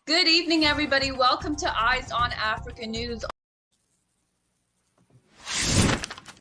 Good evening, everybody. Welcome to Eyes on Africa News.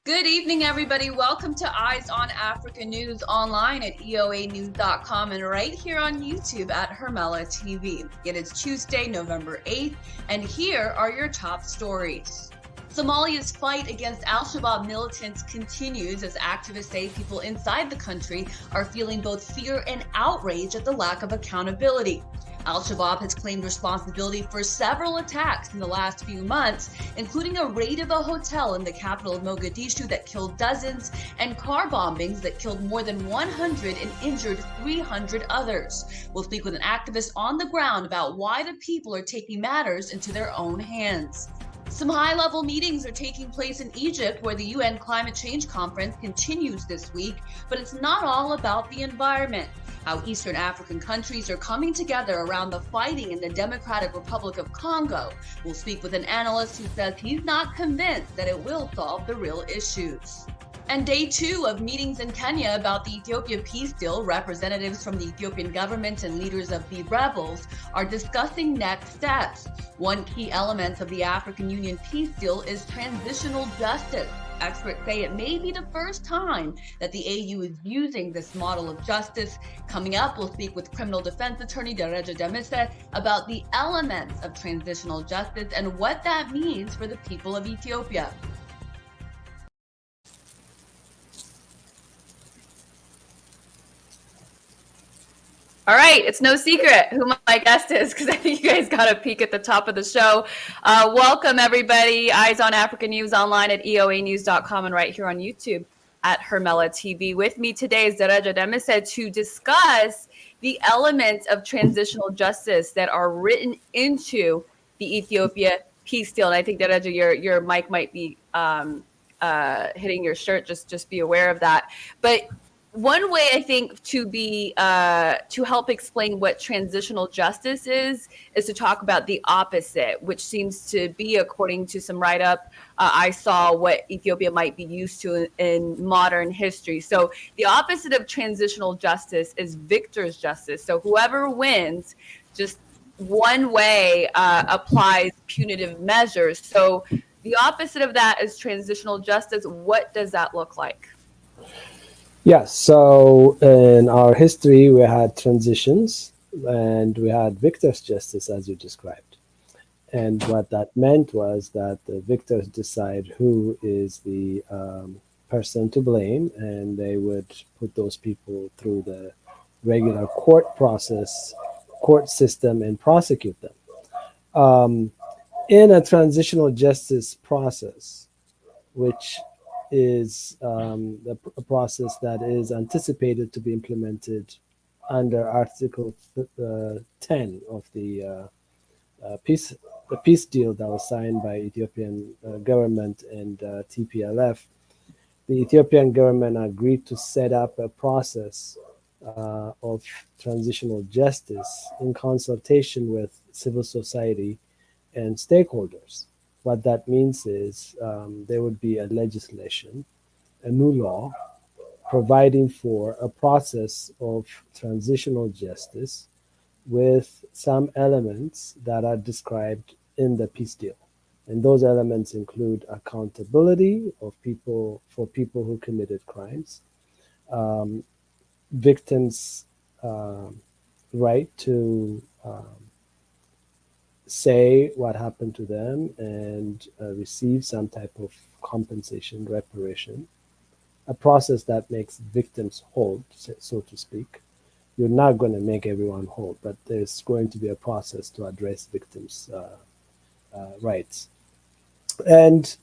Good evening, everybody. Welcome to Eyes on Africa News online at EOAnews.com and right here on YouTube at Hermela TV. It is Tuesday, November 8th, and here are your top stories. Somalia's fight against Al-Shabab militants continues as activists say people inside the country are feeling both fear and outrage at the lack of accountability. Al-Shabab has claimed responsibility for several attacks in the last few months, including a raid of a hotel in the capital of Mogadishu that killed dozens and car bombings that killed more than 100 and injured 300 others. We'll speak with an activist on the ground about why the people are taking matters into their own hands. Some high-level meetings are taking place in Egypt, where the UN Climate Change Conference continues this week, but it's not all about the environment. How Eastern African countries are coming together around the fighting in the Democratic Republic of Congo. We'll speak with an analyst who says he's not convinced that it will solve the real issues. And day 2 of meetings in Kenya about the Ethiopia peace deal, representatives from the Ethiopian government and leaders of the rebels are discussing next steps. One key element of the African Union peace deal is transitional justice. Experts say it may be the first time that the AU is using this model of justice. Coming up, we'll speak with criminal defense attorney Dereja Demise about the elements of transitional justice and what that means for the people of Ethiopia. All right, it's no secret who my guest is because I think you guys got a peek at the top of the show. Welcome, everybody. Eyes on Africa News online at EOAnews.com and right here on YouTube at Hermela TV. With me today is Dereja Demise to discuss the elements of transitional justice that are written into the Ethiopia peace deal. And I think, Dereja, your mic might be hitting your shirt. Just be aware of that. But one way I think to help explain what transitional justice is to talk about the opposite, which seems to be, according to some write-up I saw, what Ethiopia might be used to in modern history. So the opposite of transitional justice is victor's justice. So whoever wins, just one way applies punitive measures. So the opposite of that is transitional justice. What does that look like? Yeah, so in our history, we had transitions and we had victor's justice, as you described. And what that meant was that the victors decide who is the person to blame, and they would put those people through the regular court process, court system, and prosecute them. In a transitional justice process, which is a process that is anticipated to be implemented under Article 10 of the peace deal that was signed by Ethiopian government and TPLF. The Ethiopian government agreed to set up a process of transitional justice in consultation with civil society and stakeholders. What that means is there would be a legislation, a new law, providing for a process of transitional justice with some elements that are described in the peace deal. And those elements include accountability of people for people who committed crimes, victims' right to say what happened to them and receive some type of compensation, reparation, a process that makes victims whole, so to speak. You're not going to make everyone whole, but there's going to be a process to address victims' rights. And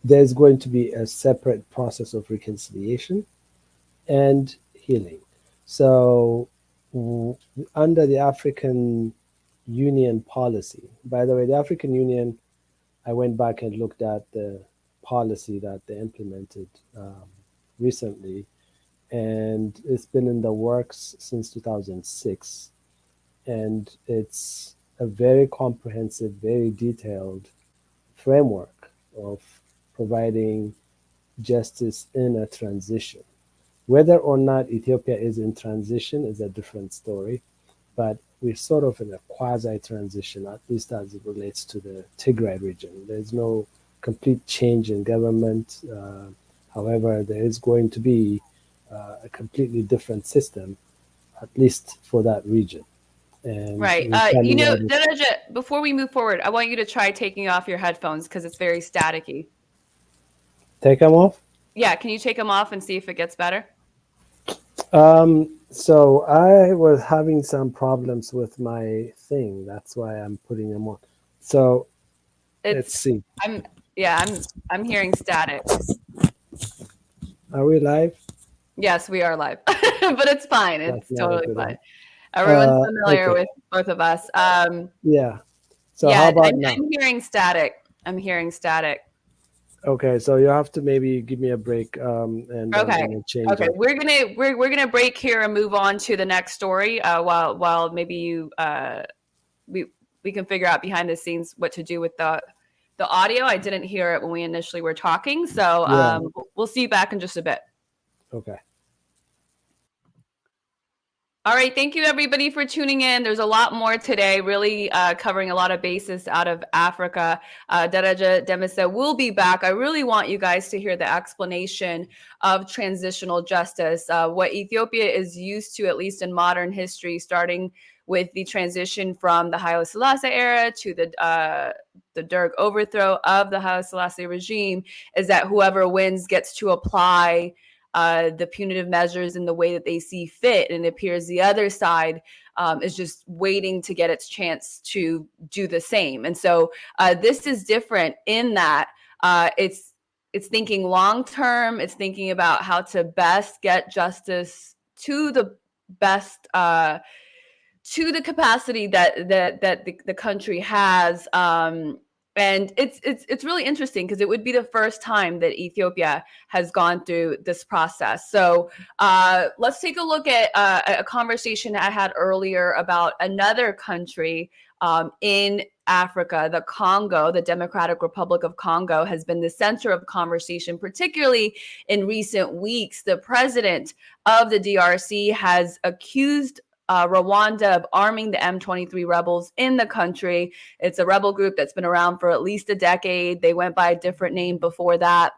there's going to be a separate process of reconciliation and healing. So under the African Union policy. By the way, the African Union, I went back and looked at the policy that they implemented recently, and it's been in the works since 2006. And it's a very comprehensive, very detailed framework of providing justice in a transition. Whether or not Ethiopia is in transition is a different story. but we're sort of in a quasi-transition, at least as it relates to the Tigray region. There's no complete change in government. However, there is going to be a completely different system, at least for that region. And Right. we're planning on this. Daraja, before we move forward, I want you to try taking off your headphones because it's very staticky. Take them off? Yeah, can you take them off and see if it gets better? So I was having some problems with my thing. That's why I'm putting them on. So let's see. I'm hearing static. Are we live? Yes, we are live, but it's fine. It's That's not a totally good fine. one. Everyone's familiar Okay. with both of us. Yeah. So yeah, how about now? I'm hearing static. I'm hearing static. Okay, so you have to maybe give me a break, and then Okay. we'll change Okay. it. We're gonna break here and move on to the next story. While maybe you we can figure out behind the scenes what to do with the audio. I didn't hear it when we initially were talking, so Yeah. we'll see you back in just a bit. Okay. All right, thank you everybody for tuning in. There's a lot more today, really covering a lot of bases out of Africa. Daraja Demisa will be back. I really want you guys to hear the explanation of transitional justice, what Ethiopia is used to, at least in modern history, starting with the transition from the Haile Selassie era to the Derg overthrow of the Haile Selassie regime, is that whoever wins gets to apply the punitive measures in the way that they see fit. And it appears the other side is just waiting to get its chance to do the same. And so this is different in that it's thinking long term. It's thinking about how to best get justice to the best to the capacity that the country has. And it's really interesting because it would be the first time that Ethiopia has gone through this process. So let's take a look at a conversation I had earlier about another country in Africa. The Congo, the Democratic Republic of Congo, has been the center of conversation, particularly in recent weeks. The president of the DRC has accused Rwanda of arming the M23 rebels in the country. It's a rebel group that's been around for at least a decade. They went by a different name before that.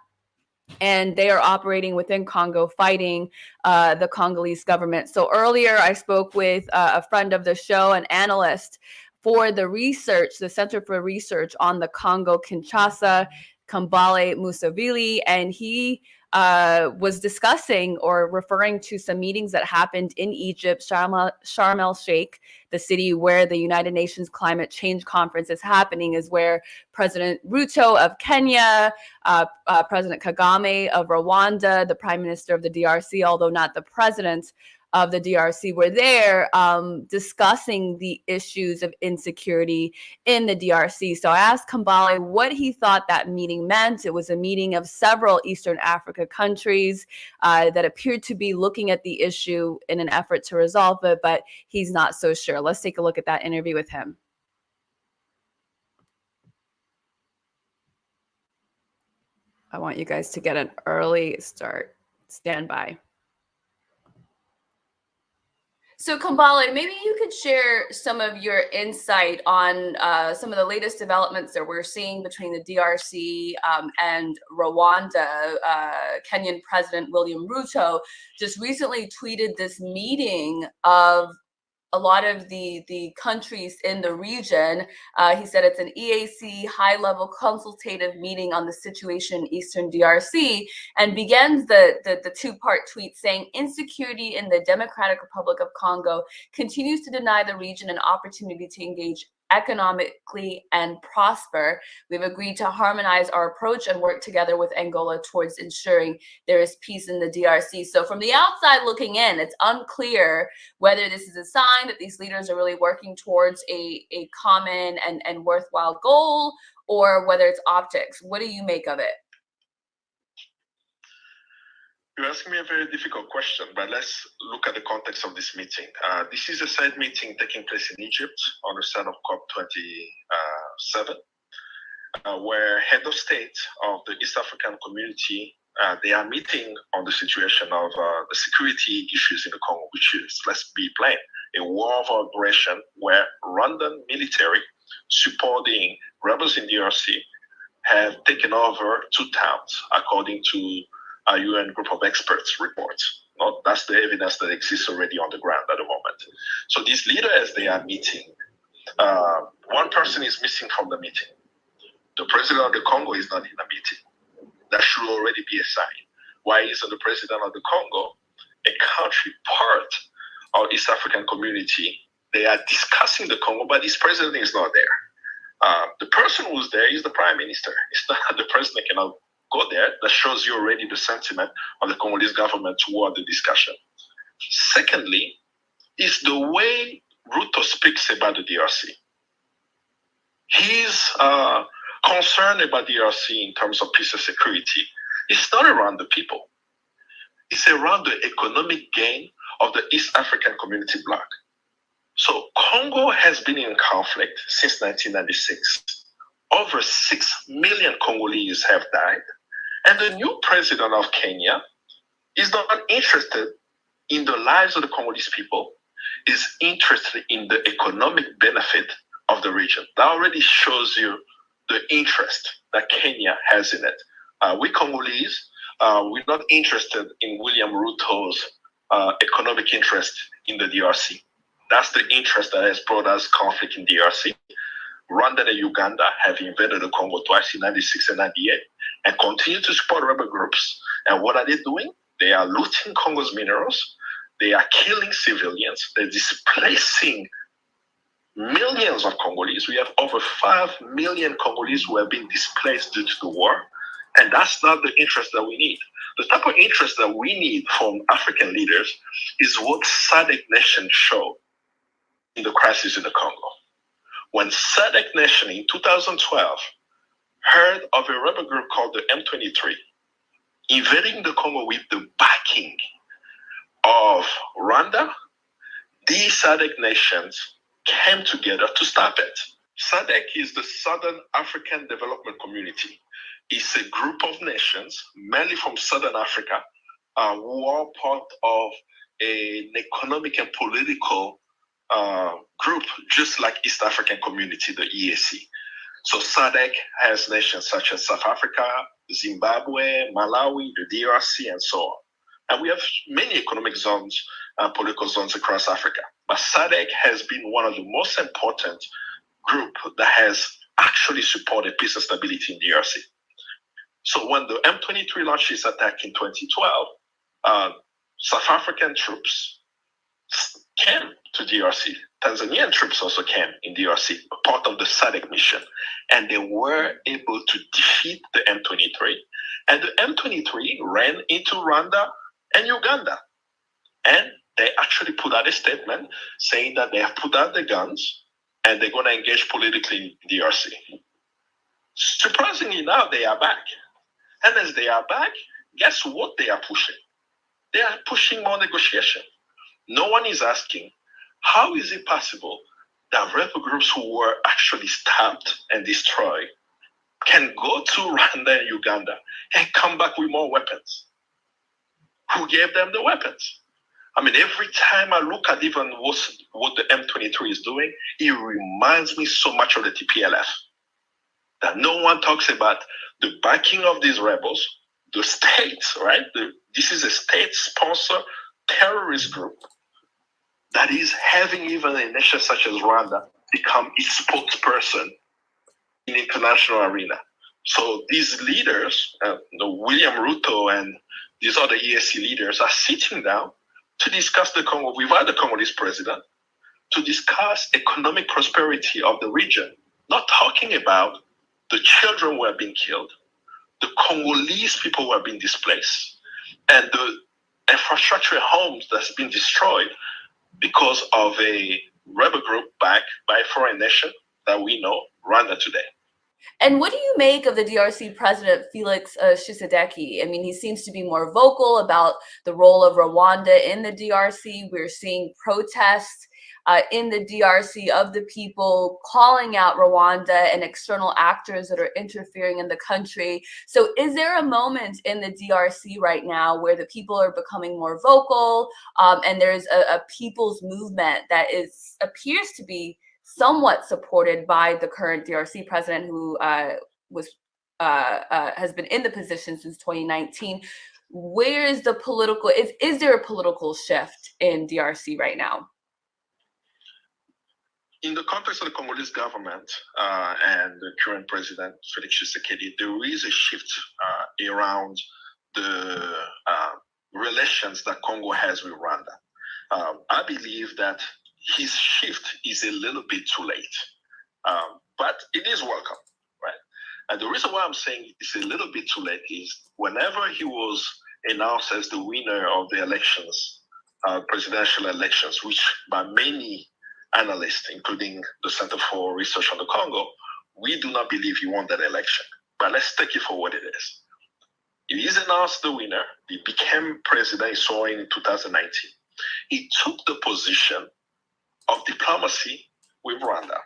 And they are operating within Congo, fighting the Congolese government. So earlier, I spoke with a friend of the show, an analyst for the research, the Center for Research on the Congo Kinshasa, Kambale Musavili, and he was discussing or referring to some meetings that happened in Egypt, Sharm el-Sheikh, the city where the United Nations Climate Change Conference is happening, is where President Ruto of Kenya, President Kagame of Rwanda, the Prime Minister of the DRC, although not the president of the DRC, were there discussing the issues of insecurity in the DRC. So I asked Kambale what he thought that meeting meant. It was a meeting of several Eastern Africa countries that appeared to be looking at the issue in an effort to resolve it, but he's not so sure. Let's take a look at that interview with him. I want you guys to get an early start. Stand by. So Kambale, maybe you could share some of your insight on some of the latest developments that we're seeing between the DRC and Rwanda. Kenyan President William Ruto just recently tweeted this meeting of a lot of the countries in the region. He said it's an EAC high-level consultative meeting on the situation in Eastern DRC, and begins the two-part tweet saying, insecurity in the Democratic Republic of Congo continues to deny the region an opportunity to engage economically and prosper. We've agreed to harmonize our approach and work together with Angola towards ensuring there is peace in the DRC. So from the outside looking in, it's unclear whether this is a sign that these leaders are really working towards a common and worthwhile goal, or whether it's optics. What do you make of it? You're asking me a very difficult question, but let's look at the context of this meeting. This is a side meeting taking place in Egypt on the start of COP27, where head of state of the East African community, they are meeting on the situation of the security issues in the Congo, which is, let's be plain, a war of aggression where Rwandan military supporting rebels in DRC have taken over 2 towns, according to a UN group of experts reports. That's the evidence that exists already on the ground at the moment. So these leaders, they are meeting. One person is missing from the meeting. The president of the Congo is not in the meeting. That should already be a sign. Why isn't the president of the Congo, a country part of East African community? They are discussing the Congo, but this president is not there. The person who's there is the prime minister. It's not the president cannot go there. That shows you already the sentiment of the Congolese government toward the discussion. Secondly, is the way Ruto speaks about the DRC. He's concerned about DRC in terms of peace and security. It's not around the people. It's around the economic gain of the East African community bloc. So Congo has been in conflict since 1996. Over 6 million Congolese have died. And the new president of Kenya is not interested in the lives of the Congolese people, is interested in the economic benefit of the region. That already shows you the interest that Kenya has in it. We Congolese, we're not interested in William Ruto's economic interest in the DRC. That's the interest that has brought us conflict in DRC. Rwanda and Uganda have invaded the Congo twice in 96 and 98 and continue to support rebel groups. And what are they doing? They are looting Congo's minerals. They are killing civilians. They're displacing millions of Congolese. We have over 5 million Congolese who have been displaced due to the war. And that's not the interest that we need. The type of interest that we need from African leaders is what SADC nations show in the crisis in the Congo. When SADC nation in 2012 heard of a rebel group called the M23 invading the Congo with the backing of Rwanda, these SADC nations came together to stop it. SADC is the Southern African Development Community. It's a group of nations, mainly from Southern Africa, who are part of an economic and political group, just like East African Community, the EAC. So SADC has nations such as South Africa, Zimbabwe, Malawi, the DRC, and so on. And we have many economic zones, political zones across Africa. But SADC has been one of the most important group that has actually supported peace and stability in DRC. So when the M23 launched its attack in 2012, South African troops came to DRC. Tanzanian troops also came in DRC, part of the SADC mission, and they were able to defeat the M23. And the M23 ran into Rwanda and Uganda. And they actually put out a statement saying that they have put out the guns and they're going to engage politically in DRC. Surprisingly, now they are back. And as they are back, guess what they are pushing? They are pushing more negotiation. No one is asking, how is it possible that rebel groups who were actually stabbed and destroyed can go to Rwanda and Uganda and come back with more weapons? Who gave them the weapons? I mean, every time I look at even what the M23 is doing, it reminds me so much of the TPLF. That no one talks about the backing of these rebels, the states, right? This is a state-sponsored terrorist group that is having even a nation such as Rwanda become its spokesperson in the international arena. So these leaders, William Ruto and these other EAC leaders are sitting down to discuss the Congo without the Congolese president, to discuss economic prosperity of the region, not talking about the children who have been killed, the Congolese people who have been displaced, and the infrastructure homes that's been destroyed because of a rebel group backed by a foreign nation that we know, Rwanda today. And what do you make of the DRC president, Felix Tshisekedi? I mean, he seems to be more vocal about the role of Rwanda in the DRC. We're seeing protests in the DRC of the people calling out Rwanda and external actors that are interfering in the country. So is there a moment in the DRC right now where the people are becoming more vocal, and there's a people's movement that appears to be somewhat supported by the current DRC president, who has been in the position since 2019? Where is the political, is there a political shift in DRC right now? In the context of the Congolese government and the current president, Felix Tshisekedi, there is a shift around the relations that Congo has with Rwanda. I believe that his shift is a little bit too late, but it is welcome, right? And the reason why I'm saying it's a little bit too late is whenever he was announced as the winner of the elections, presidential elections, which by many analysts, including the Center for Research on the Congo, we do not believe he won that election. But let's take it for what it is. He is announced the winner. He became president, so in 2019. He took the position of diplomacy with Rwanda.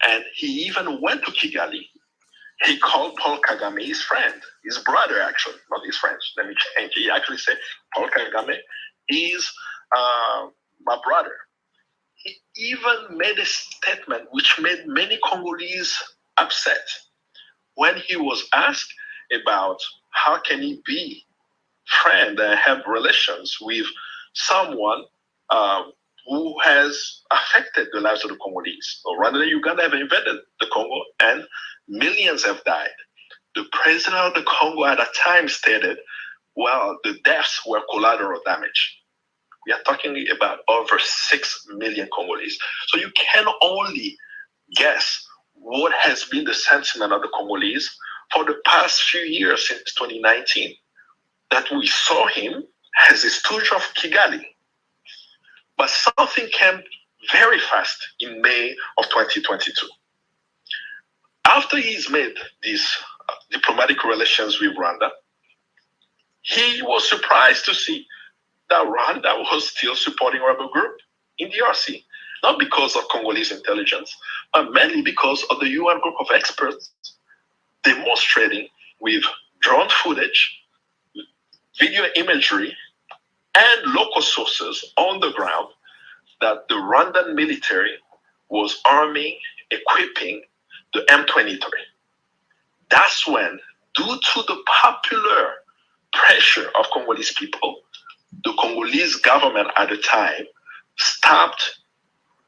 And he even went to Kigali. He called Paul Kagame his friend, his brother, actually, not his friend. Let me change. He actually said, Paul Kagame is my brother. He even made a statement which made many Congolese upset when he was asked about how can he be friend and have relations with someone who has affected the lives of the Congolese. So Rwanda and Uganda have invaded the Congo and millions have died. The president of the Congo at that time stated, well, the deaths were collateral damage. We are talking about over 6 million Congolese. So you can only guess what has been the sentiment of the Congolese for the past few years since 2019, that we saw him as a stooge of Kigali. But something came very fast in May of 2022. After he's made these diplomatic relations with Rwanda, he was surprised to see that Rwanda was still supporting rebel group in DRC, not because of Congolese intelligence, but mainly because of the UN group of experts demonstrating with drone footage, video imagery, and local sources on the ground that the Rwandan military was arming, equipping the M23. That's when, due to the popular pressure of Congolese people, the Congolese government at the time stopped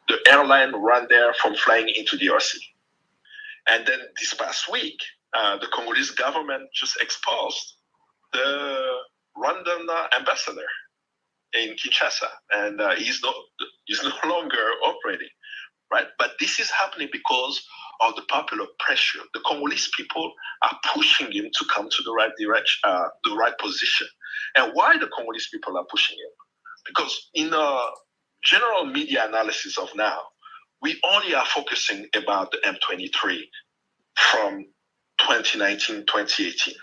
the airline Rwandair from flying into DRC. And then this past week, the Congolese government just expulsed the Rwandan ambassador in Kinshasa, and he's no longer operating, right? But this is happening because of the popular pressure. The Congolese people are pushing him to come to the right direction, the right position. And why the Congolese people are pushing him? Because in a general media analysis of now, we only are focusing about the M23 from 2019, 2018.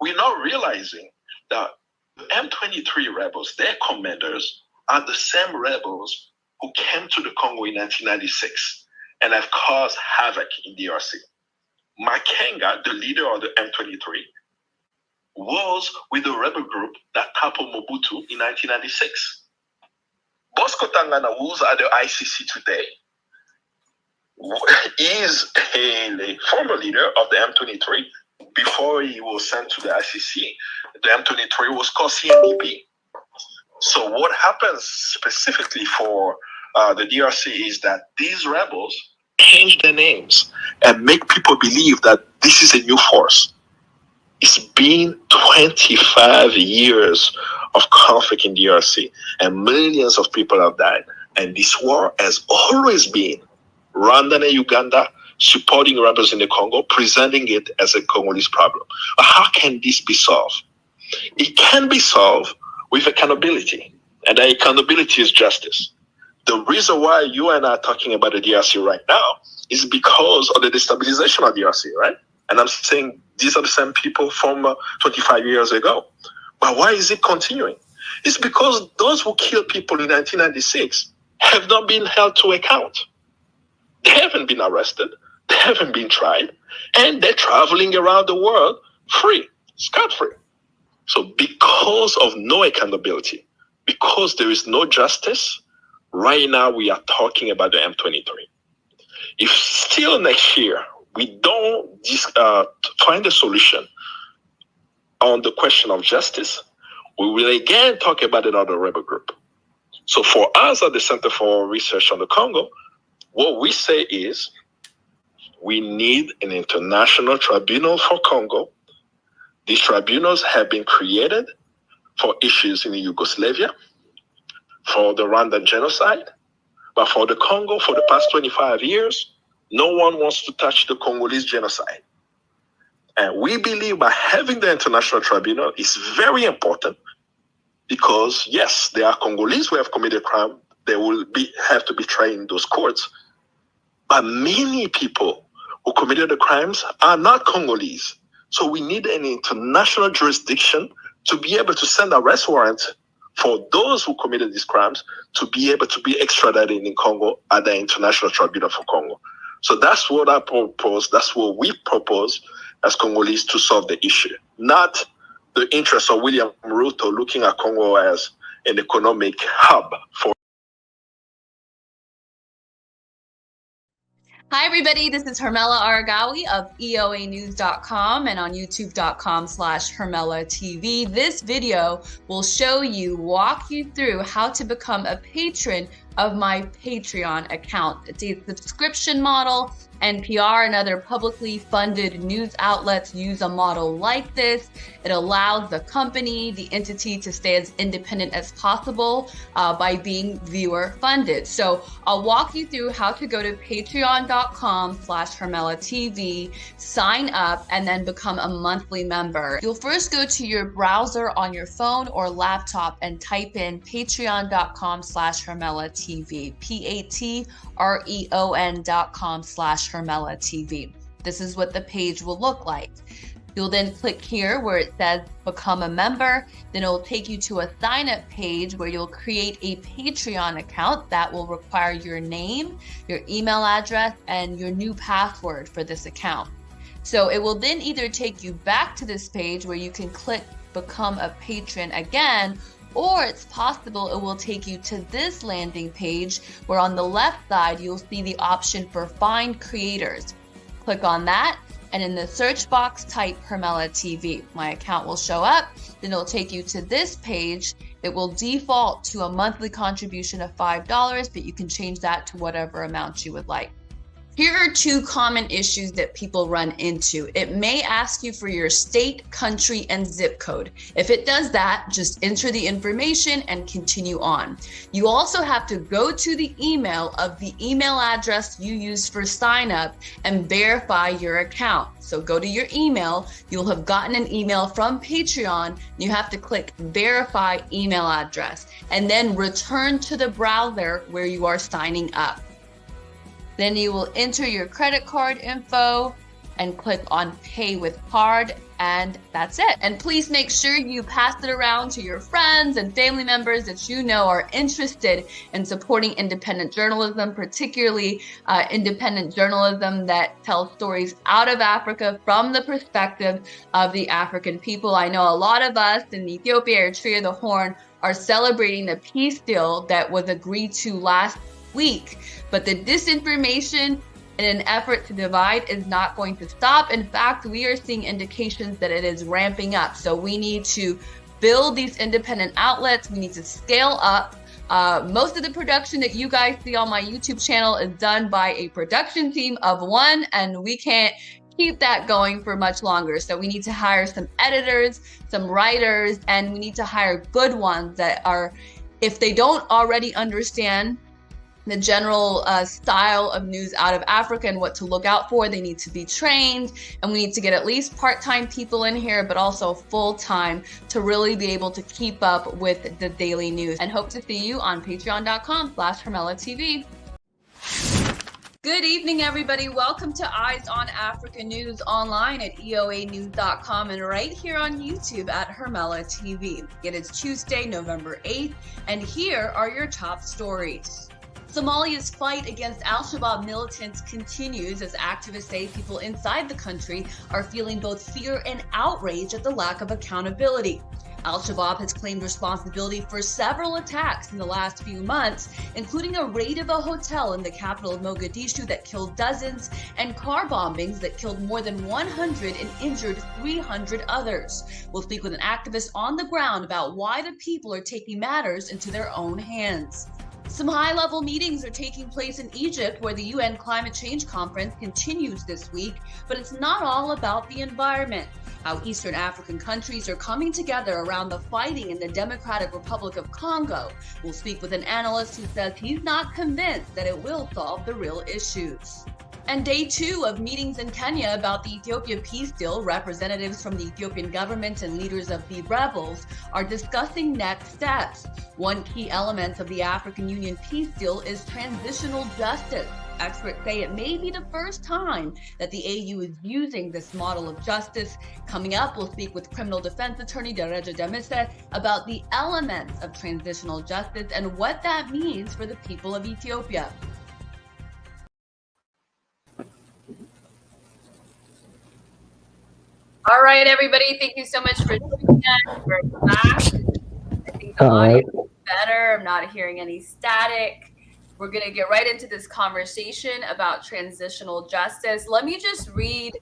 We're not realizing that the M23 rebels, their commanders, are the same rebels who came to the Congo in 1996 and have caused havoc in DRC. Makenga, the leader of the M23, was with the rebel group that toppled Mobutu in 1996. Bosco Tangana, who's at the ICC today, is a former leader of the M23. Before he was sent to the ICC, the M23 was called CNDP. So what happens specifically for the DRC is that these rebels change their names and make people believe that this is a new force. It's been 25 years of conflict in DRC and millions of people have died. And this war has always been Rwanda and Uganda supporting rebels in the Congo, presenting it as a Congolese problem. But how can this be solved? It can be solved with accountability, and that accountability is justice. The reason why you and I are talking about the DRC right now is because of the destabilization of DRC, right? And I'm saying these are the same people from 25 years ago. But why is it continuing? It's because those who killed people in 1996 have not been held to account. They haven't been arrested, they haven't been tried, and they're traveling around the world free, scot-free. So because of no accountability, because there is no justice, right now we are talking about the M23. If still next year we don't find a solution on the question of justice, we will again talk about another rebel group. So for us at the Center for Research on the Congo, what we say is we need an international tribunal for Congo. These tribunals have been created for issues in Yugoslavia, for the Rwandan genocide, but for the Congo, for the past 25 years, no one wants to touch the Congolese genocide. And we believe by having the international tribunal is very important because, yes, there are Congolese who have committed crime. They will have to be tried in those courts. But many people who committed the crimes are not Congolese. So we need an international jurisdiction to be able to send arrest warrants for those who committed these crimes to be able to be extradited in Congo at the International Tribunal for Congo. So that's what I propose. That's what we propose as Congolese to solve the issue, not the interest of William Ruto looking at Congo as an economic hub for. Hi, everybody. This is Hermela Aragawi of EOAnews.com and on YouTube.com/Hermela TV. This video will walk you through how to become a patron of my Patreon account. It's a subscription model. NPR and other publicly funded news outlets use a model like this. It allows the company, the entity, to stay as independent as possible by being viewer funded. So I'll walk you through how to go to patreon.com/Hermela TV, sign up, and then become a monthly member. You'll first go to your browser on your phone or laptop and type in patreon.com/Hermela TV, patreon.com/Hermela TV. This is what the page will look like. You'll then click here where it says become a member. Then it will take you to a sign up page where you'll create a Patreon account that will require your name, your email address, and your new password for this account. So it will then either take you back to this page where you can click become a patron again, or it's possible it will take you to this landing page where on the left side you'll see the option for find creators. Click on that, and in the search box type Hermela TV. My account will show up, then it'll take you to this page. It will default to a monthly contribution of $5, but you can change that to whatever amount you would like. Here are two common issues that people run into. It may ask you for your state, country, and zip code. If it does that, just enter the information and continue on. You also have to go to the email of the email address you used for sign up and verify your account. So go to your email. You'll have gotten an email from Patreon. You have to click verify email address and then return to the browser where you are signing up. Then you will enter your credit card info and click on pay with card, and that's it. And please make sure you pass it around to your friends and family members that you know are interested in supporting independent journalism, particularly independent journalism that tells stories out of Africa from the perspective of the African people. I know a lot of us in Ethiopia, Eritrea, the Horn are celebrating the peace deal that was agreed to last week, but the disinformation in an effort to divide is not going to stop. In fact, we are seeing indications that it is ramping up. So we need to build these independent outlets. We need to scale up. Most of the production that you guys see on my YouTube channel is done by a production team of one, and we can't keep that going for much longer. So we need to hire some editors, some writers, and we need to hire good ones that are, if they don't already understand the general style of news out of Africa and what to look out for, they need to be trained, and we need to get at least part-time people in here, but also full-time to really be able to keep up with the daily news. And hope to see you on patreon.com/Hermela TV. Good evening, everybody. Welcome to Eyes on Africa News online at EOAnews.com and right here on YouTube at Hermela TV. It is Tuesday, November 8th, and here are your top stories. Somalia's fight against Al-Shabab militants continues as activists say people inside the country are feeling both fear and outrage at the lack of accountability. Al-Shabab has claimed responsibility for several attacks in the last few months, including a raid of a hotel in the capital of Mogadishu that killed dozens and car bombings that killed more than 100 and injured 300 others. We'll speak with an activist on the ground about why the people are taking matters into their own hands. Some high-level meetings are taking place in Egypt, where the UN Climate Change Conference continues this week, but it's not all about the environment. How Eastern African countries are coming together around the fighting in the Democratic Republic of Congo. We'll speak with an analyst who says he's not convinced that it will solve the real issues. And day 2 of meetings in Kenya about the Ethiopia peace deal, representatives from the Ethiopian government and leaders of the rebels are discussing next steps. One key element of the African Union peace deal is transitional justice. Experts say it may be the first time that the AU is using this model of justice. Coming up, we'll speak with criminal defense attorney Dereja Demise about the elements of transitional justice and what that means for the people of Ethiopia. All right, everybody, thank you so much for tuning in. We're back. I think the audio is better. I'm not hearing any static. We're going to get right into this conversation about transitional justice. Let me just read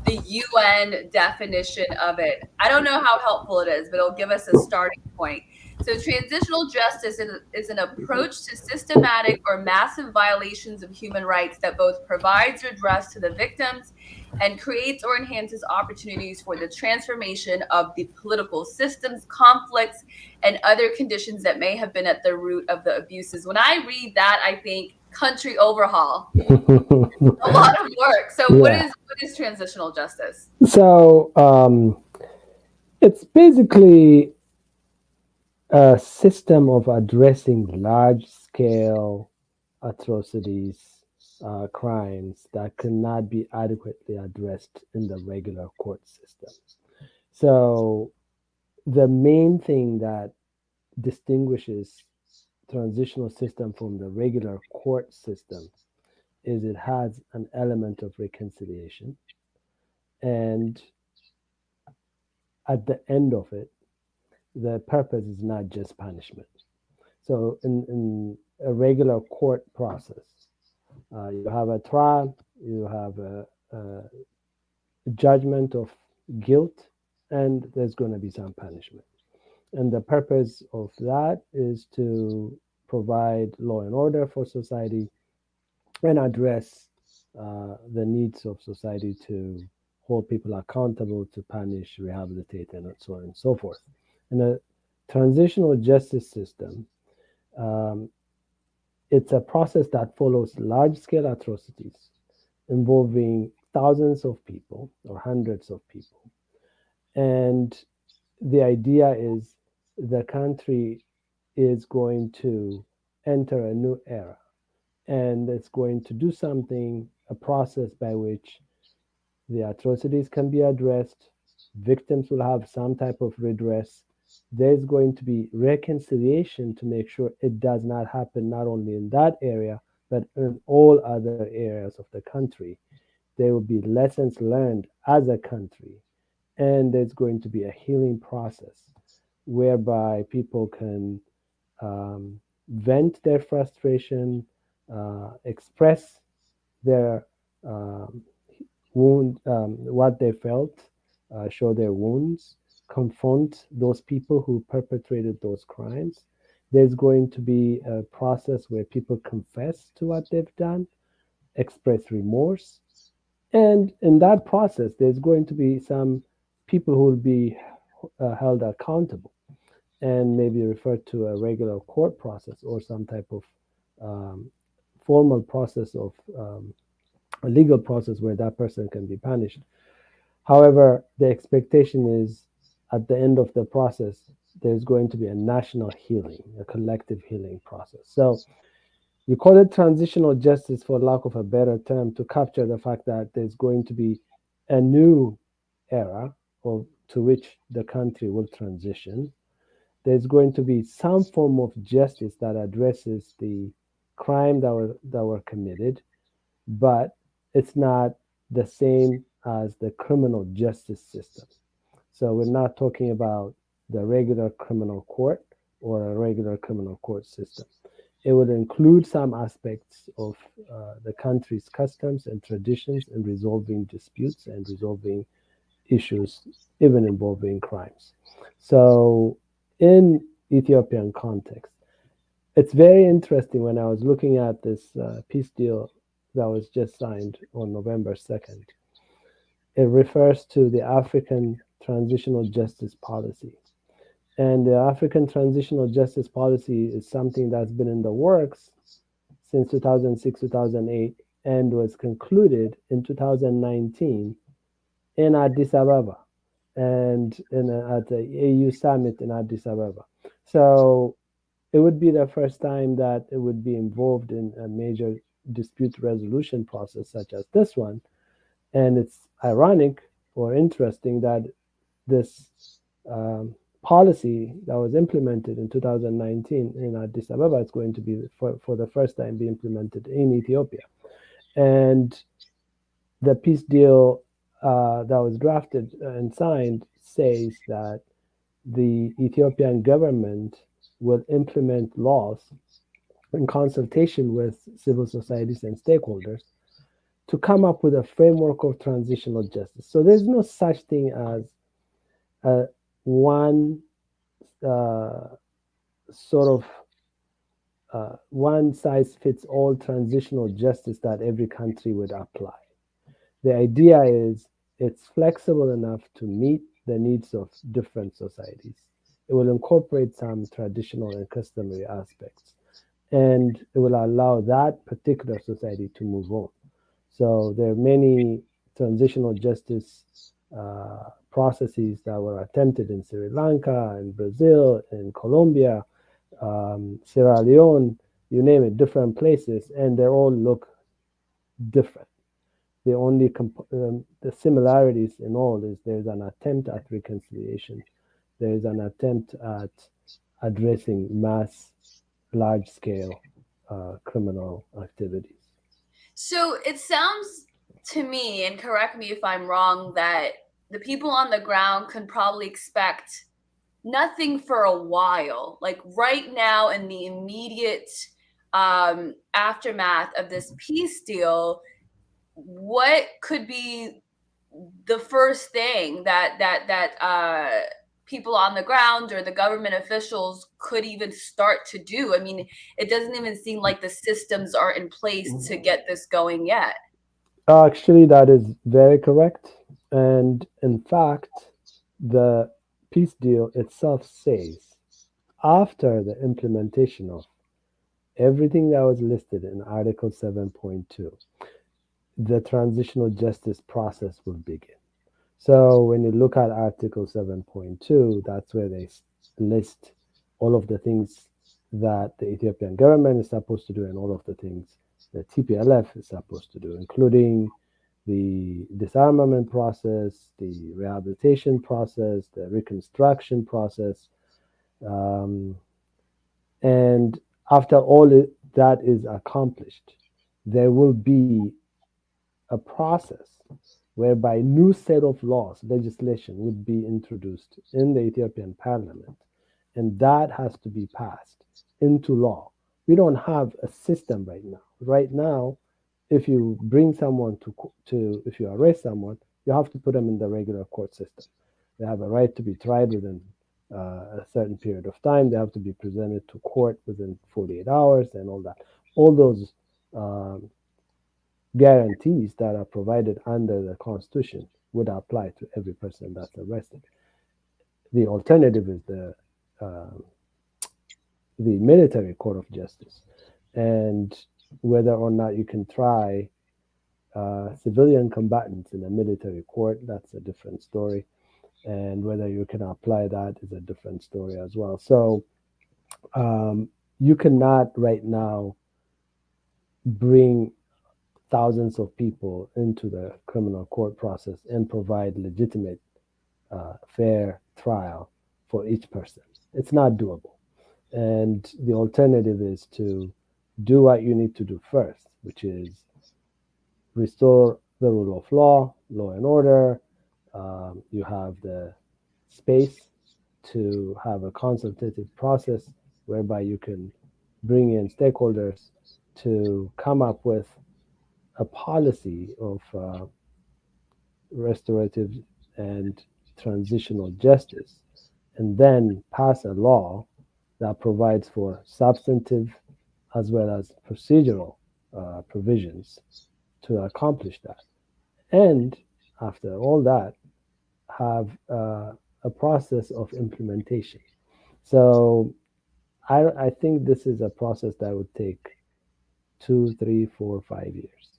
the UN definition of it. I don't know how helpful it is, but it'll give us a starting point. So transitional justice is an approach to systematic or massive violations of human rights that both provides redress to the victims and creates or enhances opportunities for the transformation of the political systems, conflicts, and other conditions that may have been at the root of the abuses. When I read that, I think country overhaul. A lot of work. So what is transitional justice? So it's basically a system of addressing large-scale atrocities, crimes that cannot be adequately addressed in the regular court system. So the main thing that distinguishes transitional system from the regular court system is it has an element of reconciliation, and at the end of it, the purpose is not just punishment. So in a regular court process, you have a trial, you have a judgment of guilt, and there's going to be some punishment. And the purpose of that is to provide law and order for society and address the needs of society to hold people accountable, to punish, rehabilitate, and so on and so forth. In a transitional justice system, it's a process that follows large-scale atrocities involving thousands of people or hundreds of people. And the idea is the country is going to enter a new era, and it's going to do something, a process by which the atrocities can be addressed, victims will have some type of redress, there's going to be reconciliation to make sure it does not happen not only in that area, but in all other areas of the country. There will be lessons learned as a country, and there's going to be a healing process whereby people can vent their frustration, express their wound, what they felt, show their wounds, confront those people who perpetrated those crimes. There's going to be a process where people confess to what they've done, express remorse. And in that process, there's going to be some people who will be held accountable and maybe referred to a regular court process or some type of formal process of a legal process where that person can be punished. However, the expectation is at the end of the process, there's going to be a national healing, a collective healing process. So you call it transitional justice, for lack of a better term, to capture the fact that there's going to be a new era to which the country will transition. There's going to be some form of justice that addresses the crime that were committed, but it's not the same as the criminal justice system. So we're not talking about the regular criminal court or a regular criminal court system. It would include some aspects of the country's customs and traditions in resolving disputes and resolving issues, even involving crimes. So, in Ethiopian context, it's very interesting when I was looking at this peace deal that was just signed on November 2nd. It refers to the African Transitional Justice Policy. And the African Transitional Justice Policy is something that's been in the works since 2006, 2008, and was concluded in 2019 in Addis Ababa and at the AU summit in Addis Ababa. So it would be the first time that it would be involved in a major dispute resolution process such as this one. And it's ironic or interesting that this policy that was implemented in 2019 in Addis Ababa is going to be for the first time be implemented in Ethiopia. And the peace deal that was drafted and signed says that the Ethiopian government will implement laws in consultation with civil societies and stakeholders to come up with a framework of transitional justice. So there's no such thing as one sort of one size fits all transitional justice that every country would apply. The idea is it's flexible enough to meet the needs of different societies. It will incorporate some traditional and customary aspects, and it will allow that particular society to move on. So there are many transitional justice processes that were attempted in Sri Lanka, in Brazil, in Colombia, Sierra Leone, you name it, different places, and they all look different. The only the similarities in all is there's an attempt at reconciliation. There is an attempt at addressing mass, large-scale criminal activities. So it sounds to me, and correct me if I'm wrong, that the people on the ground can probably expect nothing for a while. Like right now, in the immediate aftermath of this peace deal, what could be the first thing that people on the ground or the government officials could even start to do? I mean, it doesn't even seem like the systems are in place to get this going yet. Actually, that is very correct. And in fact, the peace deal itself says after the implementation of everything that was listed in Article 7.2, the transitional justice process will begin. So when you look at Article 7.2, that's where they list all of the things that the Ethiopian government is supposed to do and all of the things the TPLF is supposed to do, including the disarmament process, the rehabilitation process, the reconstruction process. And after all that is accomplished, there will be a process whereby new set of laws, legislation would be introduced in the Ethiopian parliament, and that has to be passed into law. We don't have a system right now. Right now, if you bring someone if you arrest someone, you have to put them in the regular court system. They have a right to be tried within a certain period of time. They have to be presented to court within 48 hours and all that. All those guarantees that are provided under the Constitution would apply to every person that's arrested. The alternative is the military court of justice, and whether or not you can try civilian combatants in a military court, that's a different story, and whether you can apply that is a different story as well. So you cannot right now bring thousands of people into the criminal court process and provide legitimate, fair trial for each person. It's not doable. And the alternative is to do what you need to do first, which is restore the rule of law and order. You have the space to have a consultative process whereby you can bring in stakeholders to come up with a policy of restorative and transitional justice, and then pass a law that provides for substantive as well as procedural provisions to accomplish that. And after all that, have a process of implementation. So I think this is a process that would take 2, 3, 4, 5 years.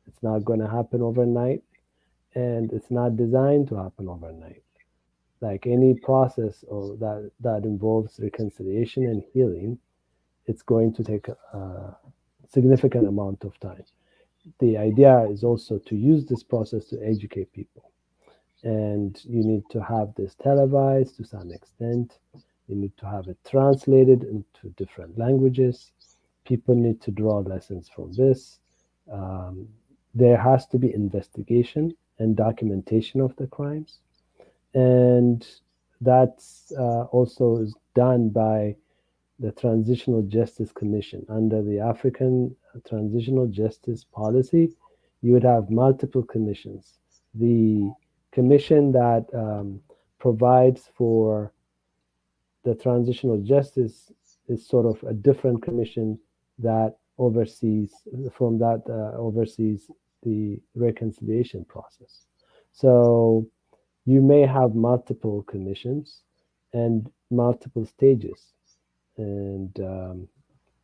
It's not going to happen overnight, and it's not designed to happen overnight. Like any process that involves reconciliation and healing, it's going to take a significant amount of time. The idea is also to use this process to educate people. And you need to have this televised to some extent. You need to have it translated into different languages. People need to draw lessons from this. There has to be investigation and documentation of the crimes. And that's also is done by the Transitional Justice Commission. Under the African Transitional Justice Policy, you would have multiple commissions. The commission that provides for the transitional justice is sort of a different commission that oversees the reconciliation process. So you may have multiple commissions and multiple stages, and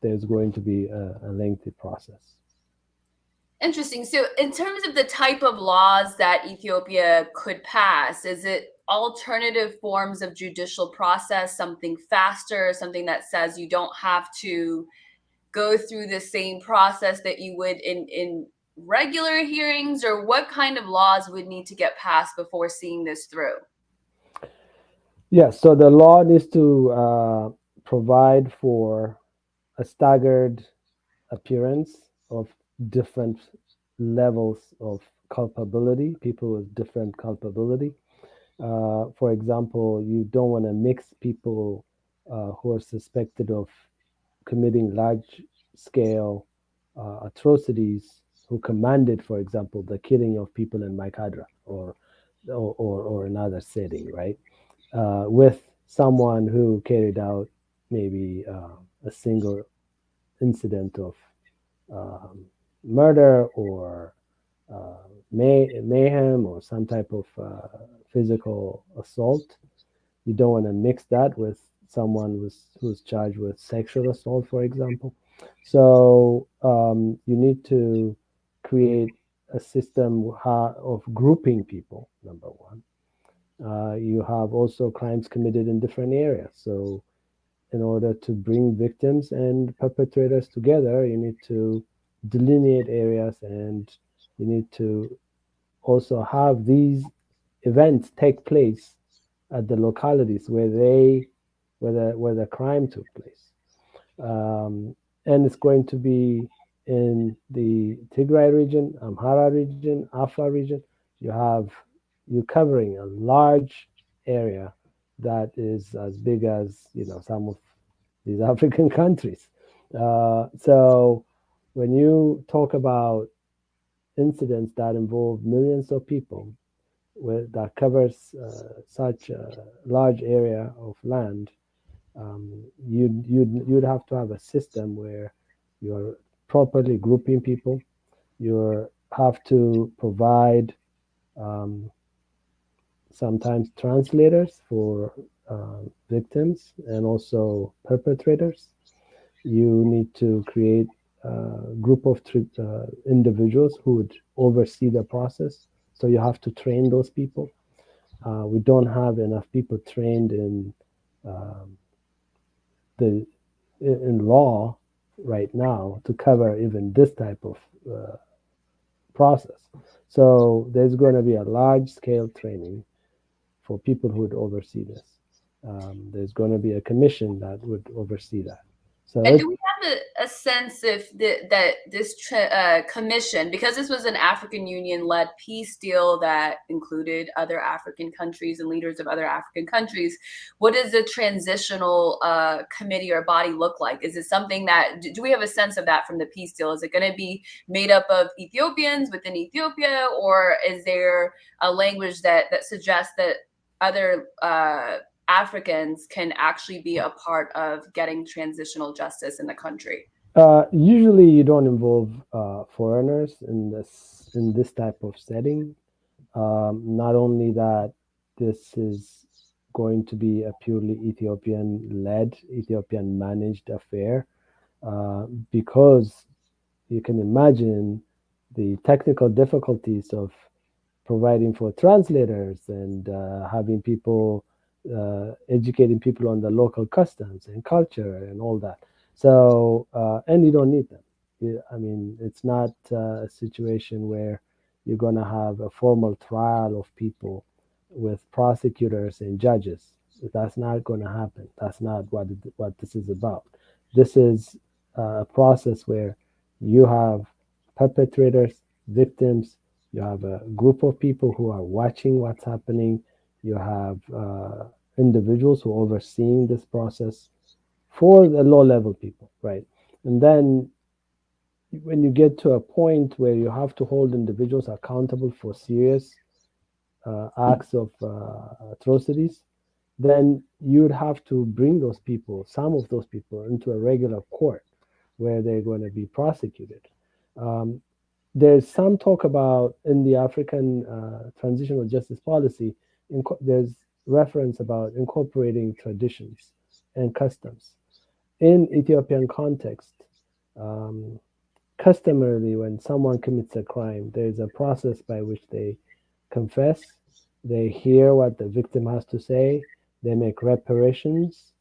there's going to be a lengthy process. Interesting. So, in terms of the type of laws that Ethiopia could pass, is it alternative forms of judicial process, something faster, something that says you don't have to go through the same process that you would in regular hearings, or what kind of laws would need to get passed before seeing this through? Yeah, so the law needs to provide for a staggered appearance of different levels of culpability, people with different culpability. For example, you don't want to mix people who are suspected of committing large scale atrocities, who commanded, for example, the killing of people in Maikadra or another setting, right? With someone who carried out maybe a single incident of murder or mayhem or some type of physical assault. You don't want to mix that with someone who's charged with sexual assault, for example. So you need to create a system of grouping people, number one. You have also crimes committed in different areas. So in order to bring victims and perpetrators together, you need to delineate areas, and you need to also have these events take place at the localities where the crime took place. And it's going to be in the Tigray region, Amhara region, Afar region. You're covering a large area that is as big as some of these African countries. So when you talk about incidents that involve millions of people, that covers such a large area of land, you'd have to have a system where you're properly grouping people. You have to provide sometimes translators for victims and also perpetrators. You need to create a group of individuals who would oversee the process. So you have to train those people. We don't have enough people trained in law right now to cover even this type of process. So there's going to be a large scale training for people who would oversee this. There's going to be a commission that would oversee that. So And do we have a sense if that this commission, because this was an African Union-led peace deal that included other African countries and leaders of other African countries, what does the transitional committee or body look like? Is it something that, do we have a sense of that from the peace deal? Is it going to be made up of Ethiopians within Ethiopia, or is there a language that suggests that other Africans can actually be a part of getting transitional justice in the country? Usually, you don't involve foreigners in this type of setting. Not only that, this is going to be a purely Ethiopian-led, Ethiopian-managed affair, because you can imagine the technical difficulties of providing for translators and having people educating people on the local customs and culture and all that. So, and you don't need them. I mean, it's not a situation where you're going to have a formal trial of people with prosecutors and judges. That's not going to happen. That's not what this is about. This is a process where you have perpetrators, victims, you have a group of people who are watching what's happening. You have individuals who are overseeing this process for the low level people, right? And then when you get to a point where you have to hold individuals accountable for serious acts of atrocities, then you would have to bring those people, some of those people, into a regular court where they're going to be prosecuted. Um, there's some talk about in the African transitional justice policy, there's reference about incorporating traditions and customs. In Ethiopian context, um, customarily, when someone commits a crime, there's a process by which they confess, they hear what the victim has to say, they make reparations,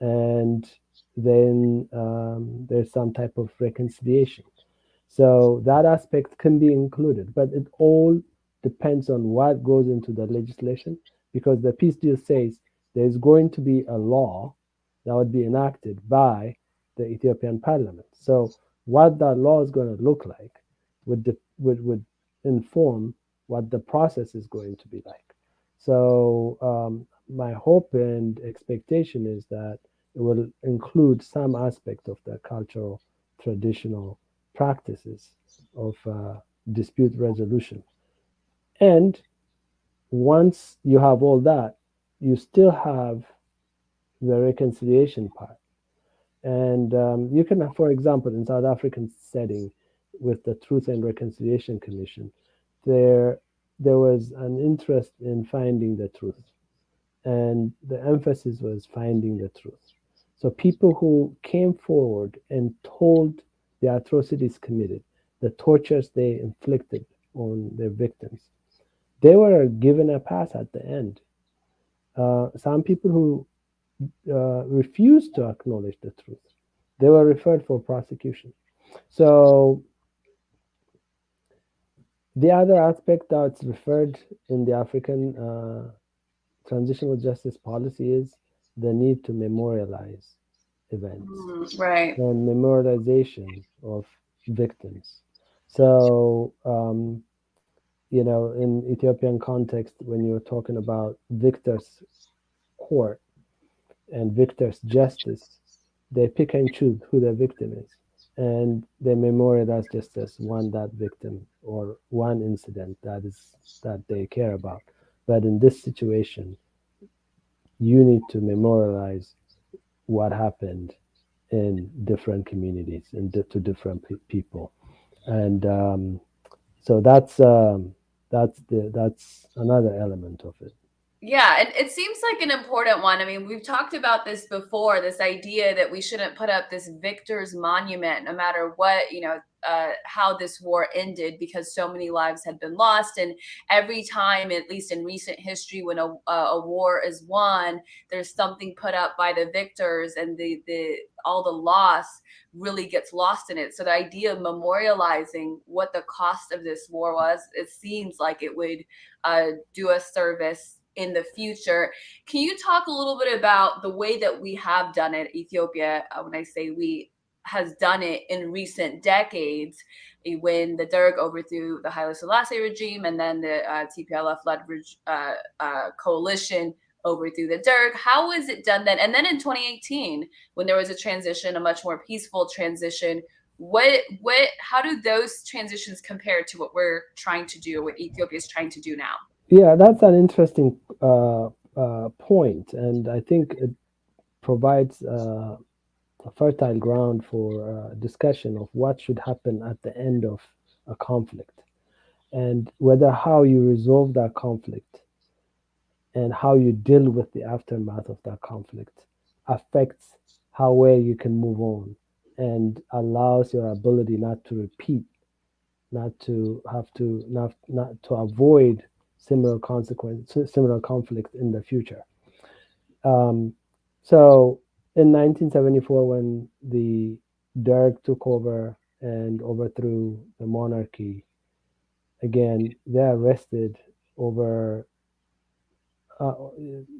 and then there's some type of reconciliation. So that aspect can be included, but it all depends on what goes into the legislation, because the peace deal says there's going to be a law that would be enacted by the Ethiopian parliament. So what that law is going to look like would inform what the process is going to be like. So my hope and expectation is that it will include some aspect of the cultural, traditional practices of dispute resolution. And once you have all that, you still have the reconciliation part. And you can, for example, in South African setting, with the Truth and Reconciliation Commission, there was an interest in finding the truth, and the emphasis was finding the truth. So people who came forward and told the atrocities committed, the tortures they inflicted on their victims, they were given a pass at the end. Some people who refused to acknowledge the truth, they were referred for prosecution. So the other aspect that's referred in the African transitional justice policy is the need to memorialize events Right. and memorialization of victims. So, in Ethiopian context, when you're talking about victors' court and victors' justice, they pick and choose who the victim is, and they memorialize just as that victim or one incident that they care about. But in this situation, you need to memorialize what happened in different communities and to different people, and so that's another element of it. Yeah, and it seems like an important one. I mean, we've talked about this before, this idea that we shouldn't put up this victor's monument no matter what, how this war ended, because so many lives had been lost. And every time, at least in recent history, when a war is won, there's something put up by the victors, and the all the loss really gets lost in it. So the idea of memorializing what the cost of this war was, it seems like it would do a service in the future. Can you talk a little bit about the way that we have done it, Ethiopia, when I say we, has done it in recent decades, when the Derg overthrew the Haile Selassie regime, and then the TPLF-led coalition overthrew the Derg? How was it done then? And then in 2018, when there was a transition, a much more peaceful transition, how do those transitions compare to what we're trying to do, what Ethiopia is trying to do now? Yeah, that's an interesting point, and I think it provides a fertile ground for discussion of what should happen at the end of a conflict, and whether how you resolve that conflict and how you deal with the aftermath of that conflict affects how well you can move on and allows your ability not to repeat, not to have to not to avoid similar conflict in the future. So in 1974, when the Derg took over and overthrew the monarchy, again, they arrested over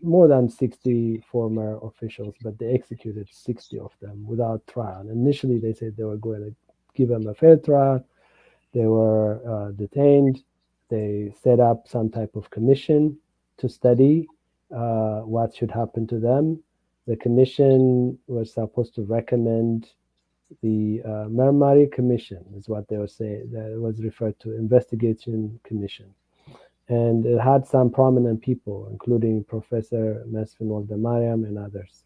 more than 60 former officials, but they executed 60 of them without trial. Initially, they said they were going to give them a fair trial. They were detained. They set up some type of commission to study what should happen to them. The commission was supposed to recommend the Marmari Commission, is what they were saying. That was referred to investigation commission. And it had some prominent people, including Professor Mesfin Waldemariam and others.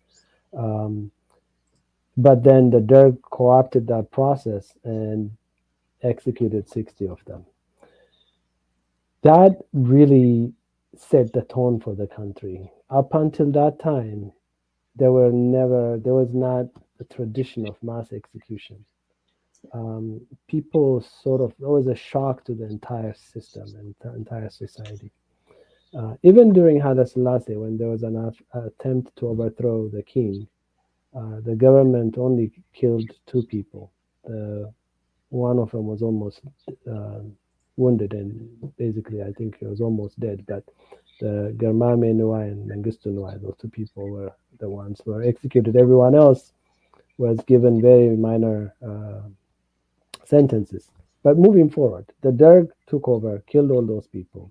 But then the Derg co-opted that process and executed 60 of them. That really set the tone for the country. Up until that time, there was not a tradition of mass execution. People it was a shock to the entire system and the entire society. Even during Haile Selassie, when there was an attempt to overthrow the king, the government only killed 2 people. One of them was almost wounded, and basically I think he was almost dead, but the Germame Nuai and Mengistu Nuai, those 2 people were the ones who were executed. Everyone else was given very minor sentences. But moving forward, the Derg took over, killed all those people.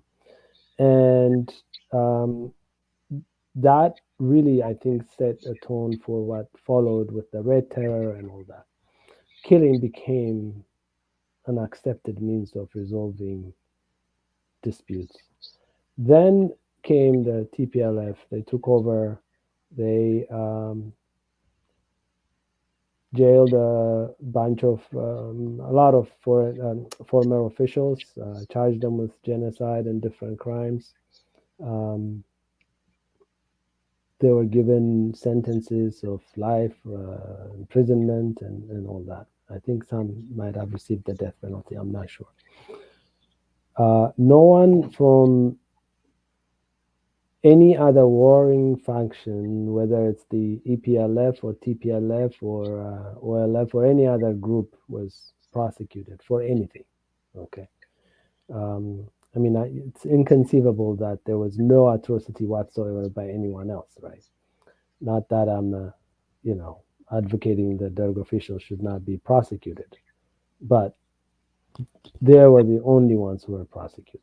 And that really, I think, set a tone for what followed with the Red Terror and all that. Killing became an accepted means of resolving disputes. Then came the TPLF. They took over. They jailed a bunch of a lot of former officials, charged them with genocide and different crimes. They were given sentences of life, imprisonment, and all that. I think some might have received the death penalty. I'm not sure. No one from any other warring faction, whether it's the EPLF or TPLF or OLF or any other group, was prosecuted for anything. Okay. I mean, it's inconceivable that there was no atrocity whatsoever by anyone else, right? Not that I'm, advocating that Derg officials should not be prosecuted, but they were the only ones who were prosecuted.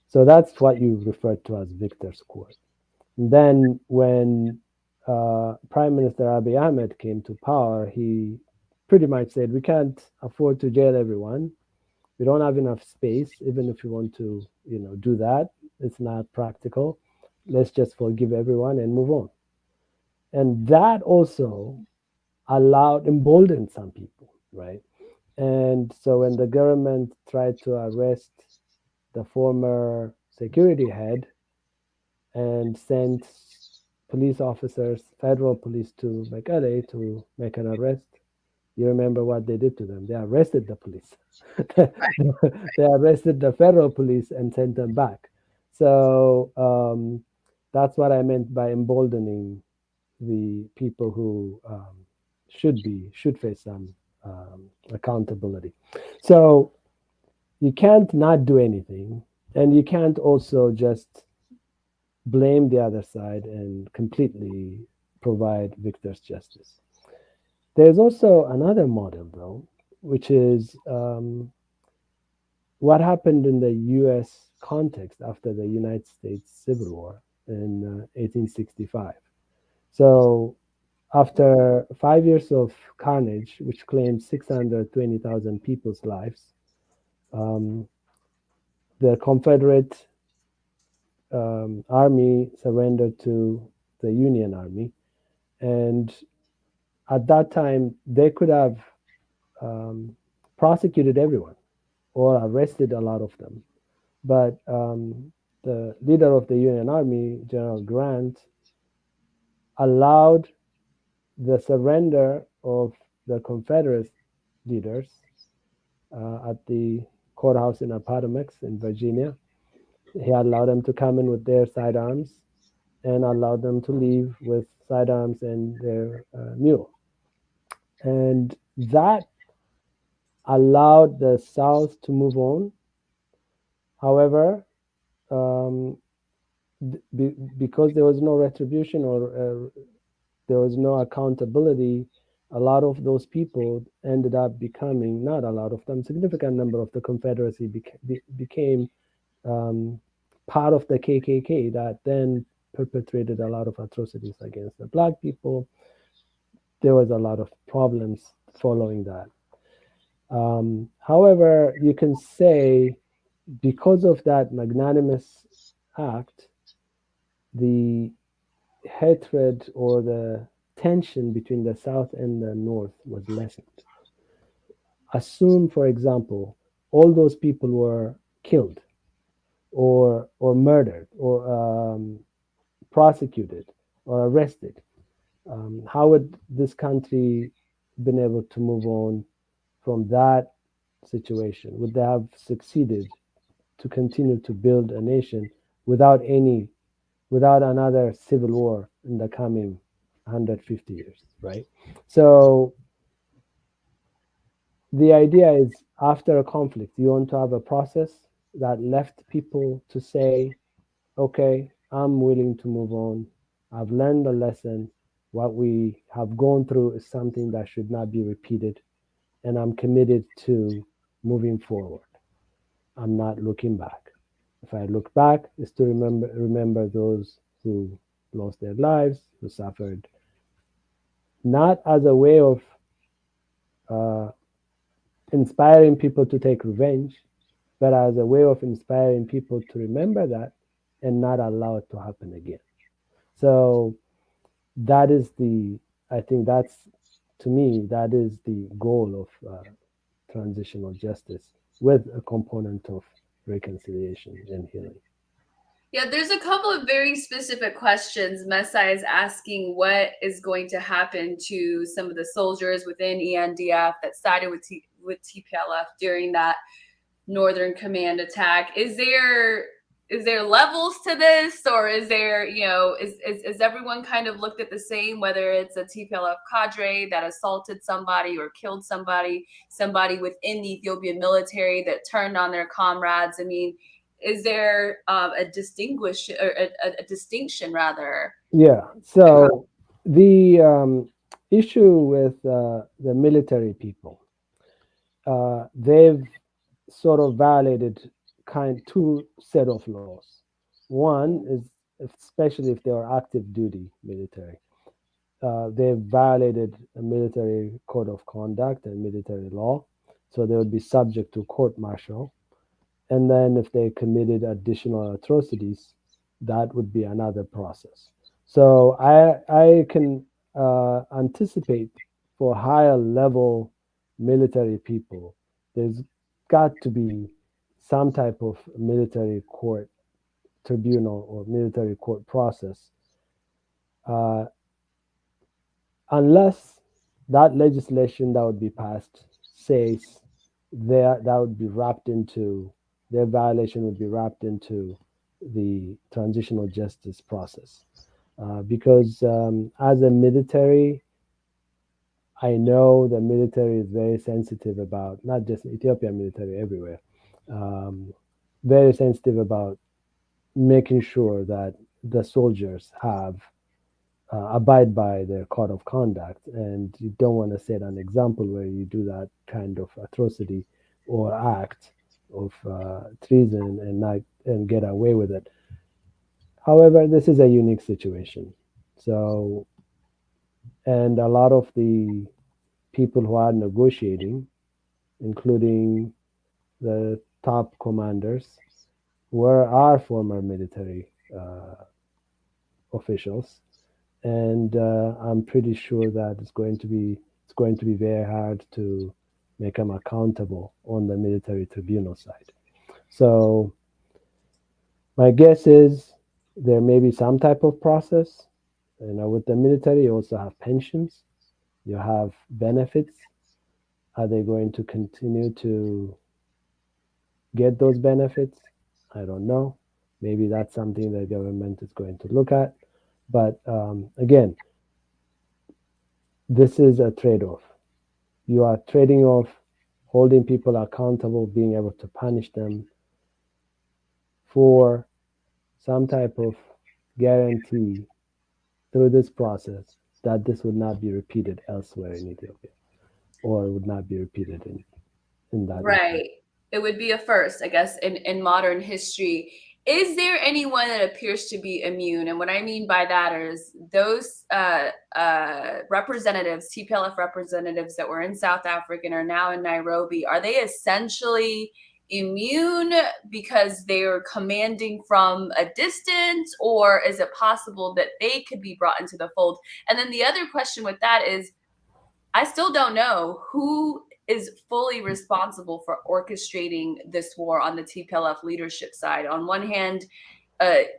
So that's what you referred to as Victor's Court. And then when Prime Minister Abiy Ahmed came to power, he pretty much said, we can't afford to jail everyone. We don't have enough space, even if you want to, do that. It's not practical. Let's just forgive everyone and move on. And that also emboldened some people, right? And so when the government tried to arrest the former security head and sent police officers, federal police, to Mekelle to make an arrest, you remember what they did to them? They arrested the police. They arrested the federal police and sent them back. So that's what I meant by emboldening the people who should face some accountability. So you can't not do anything, and you can't also just blame the other side and completely provide victor's justice. There's also another model, though, which is what happened in the US context after the United States Civil War in 1865. So, after 5 years of carnage, which claimed 620,000 people's lives, the Confederate army surrendered to the Union Army. And at that time, they could have prosecuted everyone or arrested a lot of them. But the leader of the Union Army, General Grant, allowed the surrender of the Confederate leaders at the courthouse in Appomattox in Virginia. He allowed them to come in with their sidearms and allowed them to leave with sidearms and their mule. And that allowed the South to move on. However, because there was no retribution or there was no accountability, a lot of those people ended up becoming, not a lot of them, significant number of the Confederacy became part of the KKK that then perpetrated a lot of atrocities against the Black people. There was a lot of problems following that. However, you can say because of that magnanimous act, the hatred or the tension between the South and the North was lessened. Assume, for example, all those people were killed or murdered or prosecuted or arrested. How would this country been able to move on from that situation? Would they have succeeded to continue to build a nation without another civil war in the coming 150 years, right? So the idea is after a conflict, you want to have a process that left people to say, okay, I'm willing to move on. I've learned a lesson. What we have gone through is something that should not be repeated. And I'm committed to moving forward. I'm not looking back. If I look back, it's to remember those who lost their lives, who suffered, not as a way of inspiring people to take revenge, but as a way of inspiring people to remember that and not allow it to happen again. So that is I think that's, to me, that is the goal of transitional justice with a component of reconciliation and healing. Yeah, there's a couple of very specific questions. Messai is asking what is going to happen to some of the soldiers within ENDF that sided with TPLF during that Northern Command attack. Is there levels to this, or is there, is everyone kind of looked at the same, whether it's a TPLF cadre that assaulted somebody or killed somebody within the Ethiopian military that turned on their comrades? I mean, is there a distinction rather? Yeah. So the issue with the military people, they've sort of violated two set of laws. One is, especially if they are active duty military, they've violated a military code of conduct and military law, so they would be subject to court martial. And then if they committed additional atrocities, that would be another process. So I can anticipate for higher level military people, there's got to be some type of military court tribunal or military court process, unless that legislation that would be passed says that would be wrapped into, their violation would be wrapped into the transitional justice process. Because as a military, I know the military is very sensitive about, not just Ethiopian military, everywhere, very sensitive about making sure that the soldiers have abide by their code of conduct, and you don't want to set an example where you do that kind of atrocity or act of treason and get away with it. However, this is a unique situation. So, and a lot of the people who are negotiating, including the top commanders, were our former military officials, and I'm pretty sure that it's going to be very hard to make them accountable on the military tribunal side. So my guess is there may be some type of process. You know, with the military, you also have pensions, you have benefits. Are they going to continue to get those benefits? I don't know. Maybe that's something the government is going to look at. But again, this is a trade off. You are trading off holding people accountable, being able to punish them for some type of guarantee through this process that this would not be repeated elsewhere in Ethiopia, or would not be repeated in that region. Right. It would be a first, I guess, in modern history. Is there anyone that appears to be immune? And what I mean by that is those representatives, TPLF representatives that were in South Africa and are now in Nairobi, are they essentially immune because they are commanding from a distance, or is it possible that they could be brought into the fold? And then the other question with that is, I still don't know who is fully responsible for orchestrating this war on the TPLF leadership side. On one hand,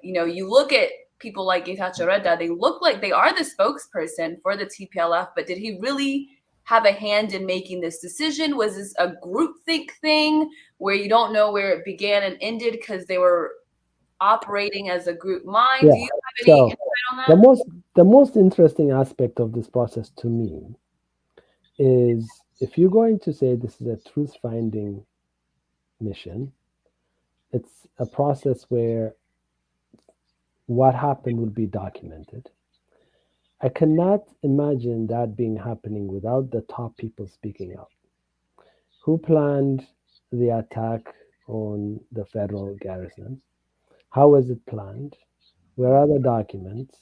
you look at people like Getachew Reda, they look like they are the spokesperson for the TPLF, but did he really have a hand in making this decision? Was this a groupthink thing where you don't know where it began and ended because they were operating as a group mind? Yeah. Do you have any insight on that? The most interesting aspect of this process to me is, if you're going to say this is a truth finding mission, it's a process where what happened will be documented. I cannot imagine that being happening without the top people speaking out. Who planned the attack on the federal garrison? How was it planned? Where are the documents?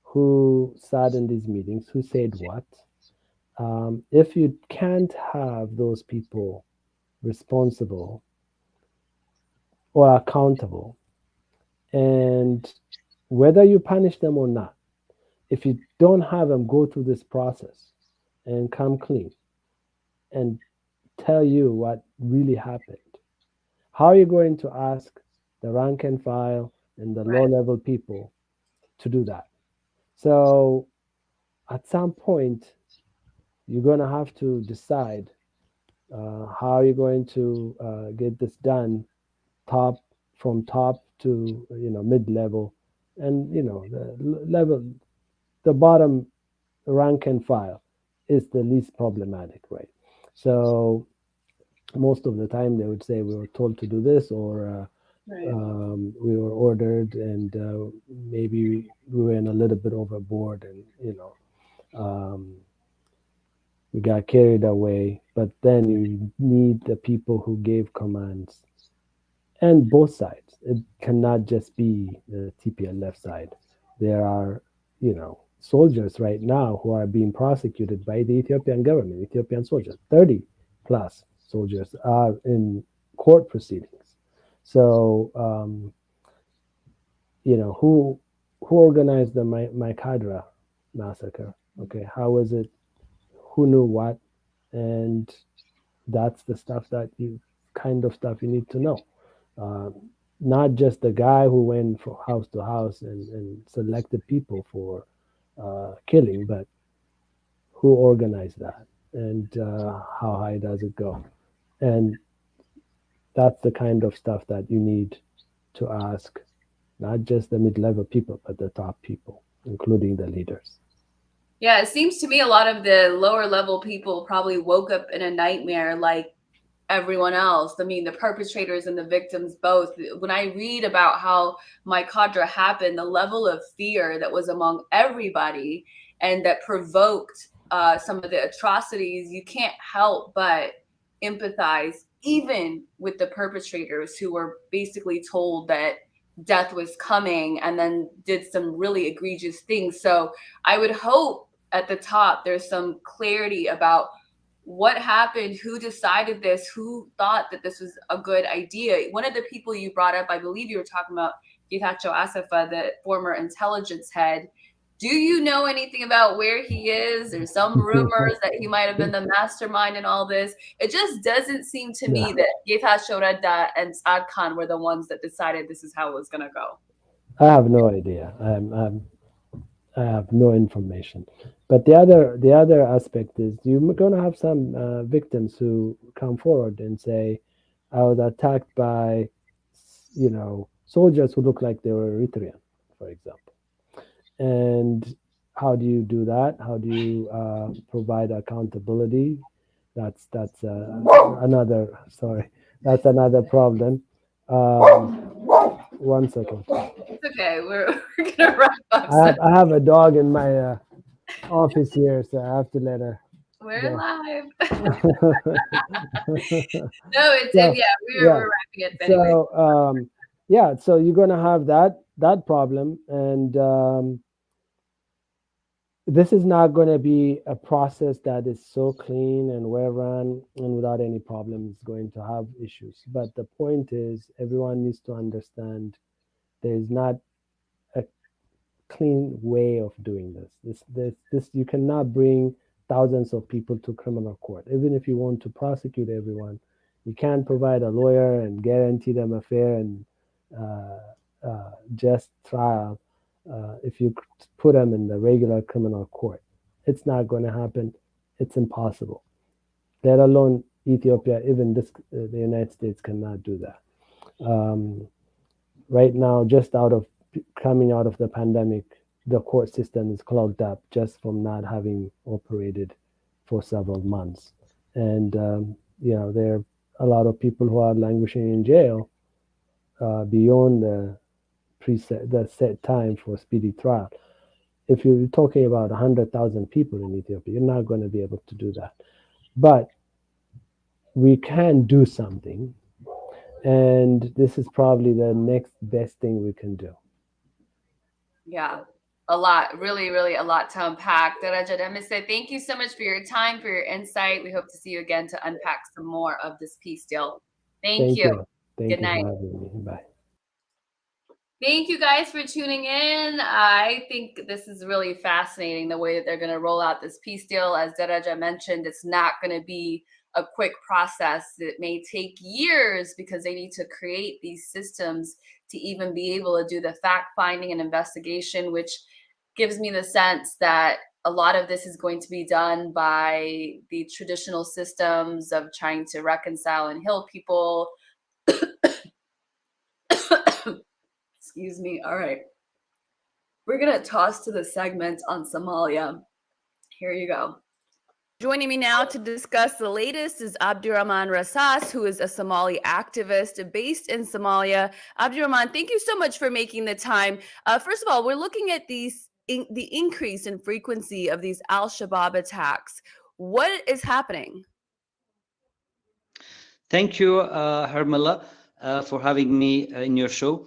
Who sat in these meetings? Who said what? If you can't have those people responsible or accountable, and whether you punish them or not, if you don't have them go through this process and come clean and tell you what really happened, how are you going to ask the rank and file and the low level people to do that? So at some point, you're going to have to decide how you're going to get this done, from top to mid level, and the bottom rank and file is the least problematic, right? So most of the time they would say we were told to do this, or we were ordered, and maybe we went a little bit overboard, and we got carried away. But then you need the people who gave commands, and both sides. It cannot just be the TPLF side. There are, soldiers right now who are being prosecuted by the Ethiopian government, Ethiopian soldiers. 30 plus soldiers are in court proceedings. So, who organized the Maikadra massacre? Okay, how was it? Who knew what? And that's the stuff that you need to know. Not just the guy who went from house to house and selected people for killing, but who organized that, and how high does it go? And that's the kind of stuff that you need to ask, not just the mid-level people, but the top people, including the leaders. Yeah, it seems to me a lot of the lower level people probably woke up in a nightmare like everyone else. I mean, the perpetrators and the victims both. When I read about how my cadre happened, the level of fear that was among everybody and that provoked some of the atrocities, you can't help but empathize even with the perpetrators who were basically told that death was coming and then did some really egregious things. So I would hope at the top there's some clarity about what happened, who decided this, who thought that this was a good idea. One of the people you brought up, I believe you were talking about Getachew Asafa, the former intelligence head. Do you know anything about where he is? There's some rumors that he might have been the mastermind in all this. It just doesn't seem to me that Getachew Reda and Saad Khan were the ones that decided this is how it was going to go. I have no idea. I have no information. But the other aspect is you're going to have some victims who come forward and say, I was attacked by, soldiers who look like they were Eritrean, for example. And how do you do that? How do you provide accountability? That's another problem. One second. It's okay. We're gonna wrap up. I have a dog in my office here, so I have to let her. We're live. No, it's we're wrapping it anyway. So so you're gonna have that problem, and this is not going to be a process that is so clean and well run and without any problems. Going to have issues. But the point is, everyone needs to understand there is not a clean way of doing this. This you cannot bring thousands of people to criminal court. Even if you want to prosecute everyone, you can't provide a lawyer and guarantee them a fair and just trial. If you put them in the regular criminal court, it's not going to happen. It's impossible. Let alone Ethiopia, even the United States cannot do that. Right now, just coming out of the pandemic, the court system is clogged up just from not having operated for several months. And, there are a lot of people who are languishing in jail beyond the set time for speedy trial. If you're talking about 100,000 people in Ethiopia, you're not going to be able to do that. But we can do something, and this is probably the next best thing we can do. Yeah, a lot, really, really a lot to unpack. Daraja Demise, thank you so much for your time, for your insight. We hope to see you again to unpack some more of this peace deal. Thank you. Good night. Bye. Thank you guys for tuning in. I think this is really fascinating, the way that they're going to roll out this peace deal. As Daraja mentioned, it's not going to be a quick process. It may take years because they need to create these systems to even be able to do the fact-finding and investigation, which gives me the sense that a lot of this is going to be done by the traditional systems of trying to reconcile and heal people. Excuse me. All right. We're going to toss to the segment on Somalia. Here you go. Joining me now to discuss the latest is Abdurrahman Rassas, who is a Somali activist based in Somalia. Abdurrahman, thank you so much for making the time. First of all, we're looking at the increase in frequency of these Al-Shabab attacks. What is happening? Thank you, Hermela, for having me in your show.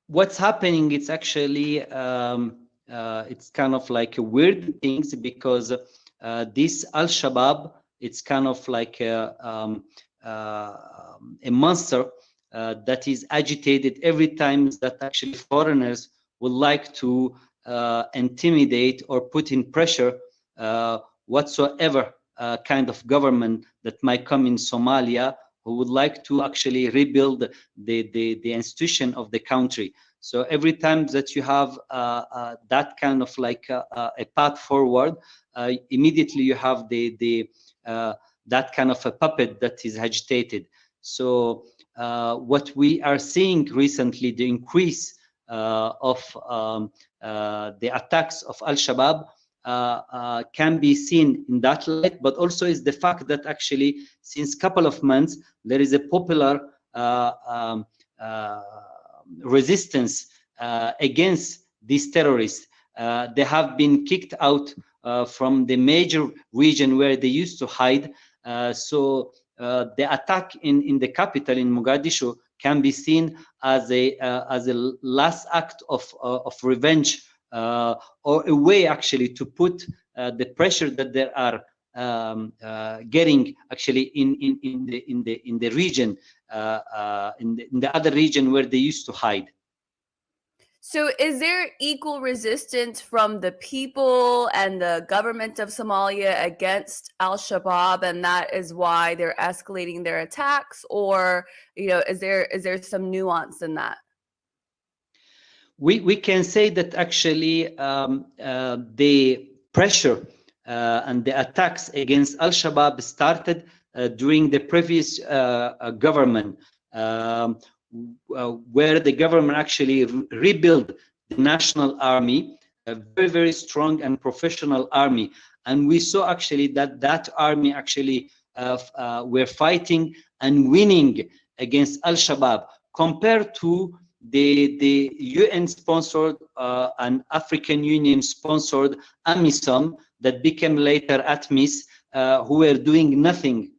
What's happening, it's actually, it's kind of like weird things because this Al-Shabab, it's kind of like a monster that is agitated every time that actually foreigners would like to intimidate or put in pressure whatsoever kind of government that might come in Somalia, who would like to actually rebuild the institution of the country. So every time that you have that kind of like a path forward, immediately you have that kind of a puppet that is agitated. So what we are seeing recently, the increase of the attacks of Al-Shabab, can be seen in that light, but also is the fact that actually since a couple of months there is a popular resistance against these terrorists. They have been kicked out from the major region where they used to hide. So the attack in the capital, in Mogadishu, can be seen as a last act of revenge, or a way actually to put the pressure that they are getting actually in the region, in the other region where they used to hide. So is there equal resistance from the people and the government of Somalia against Al-Shabab, and that is why they're escalating their attacks? Or, is there some nuance in that? We can say that actually the pressure and the attacks against Al-Shabaab started during the previous government, where the government actually rebuilt the national army, a very, very strong and professional army. And we saw actually that army actually were fighting and winning against Al-Shabaab, compared to the UN-sponsored and African Union-sponsored AMISOM that became later ATMIS, who were doing nothing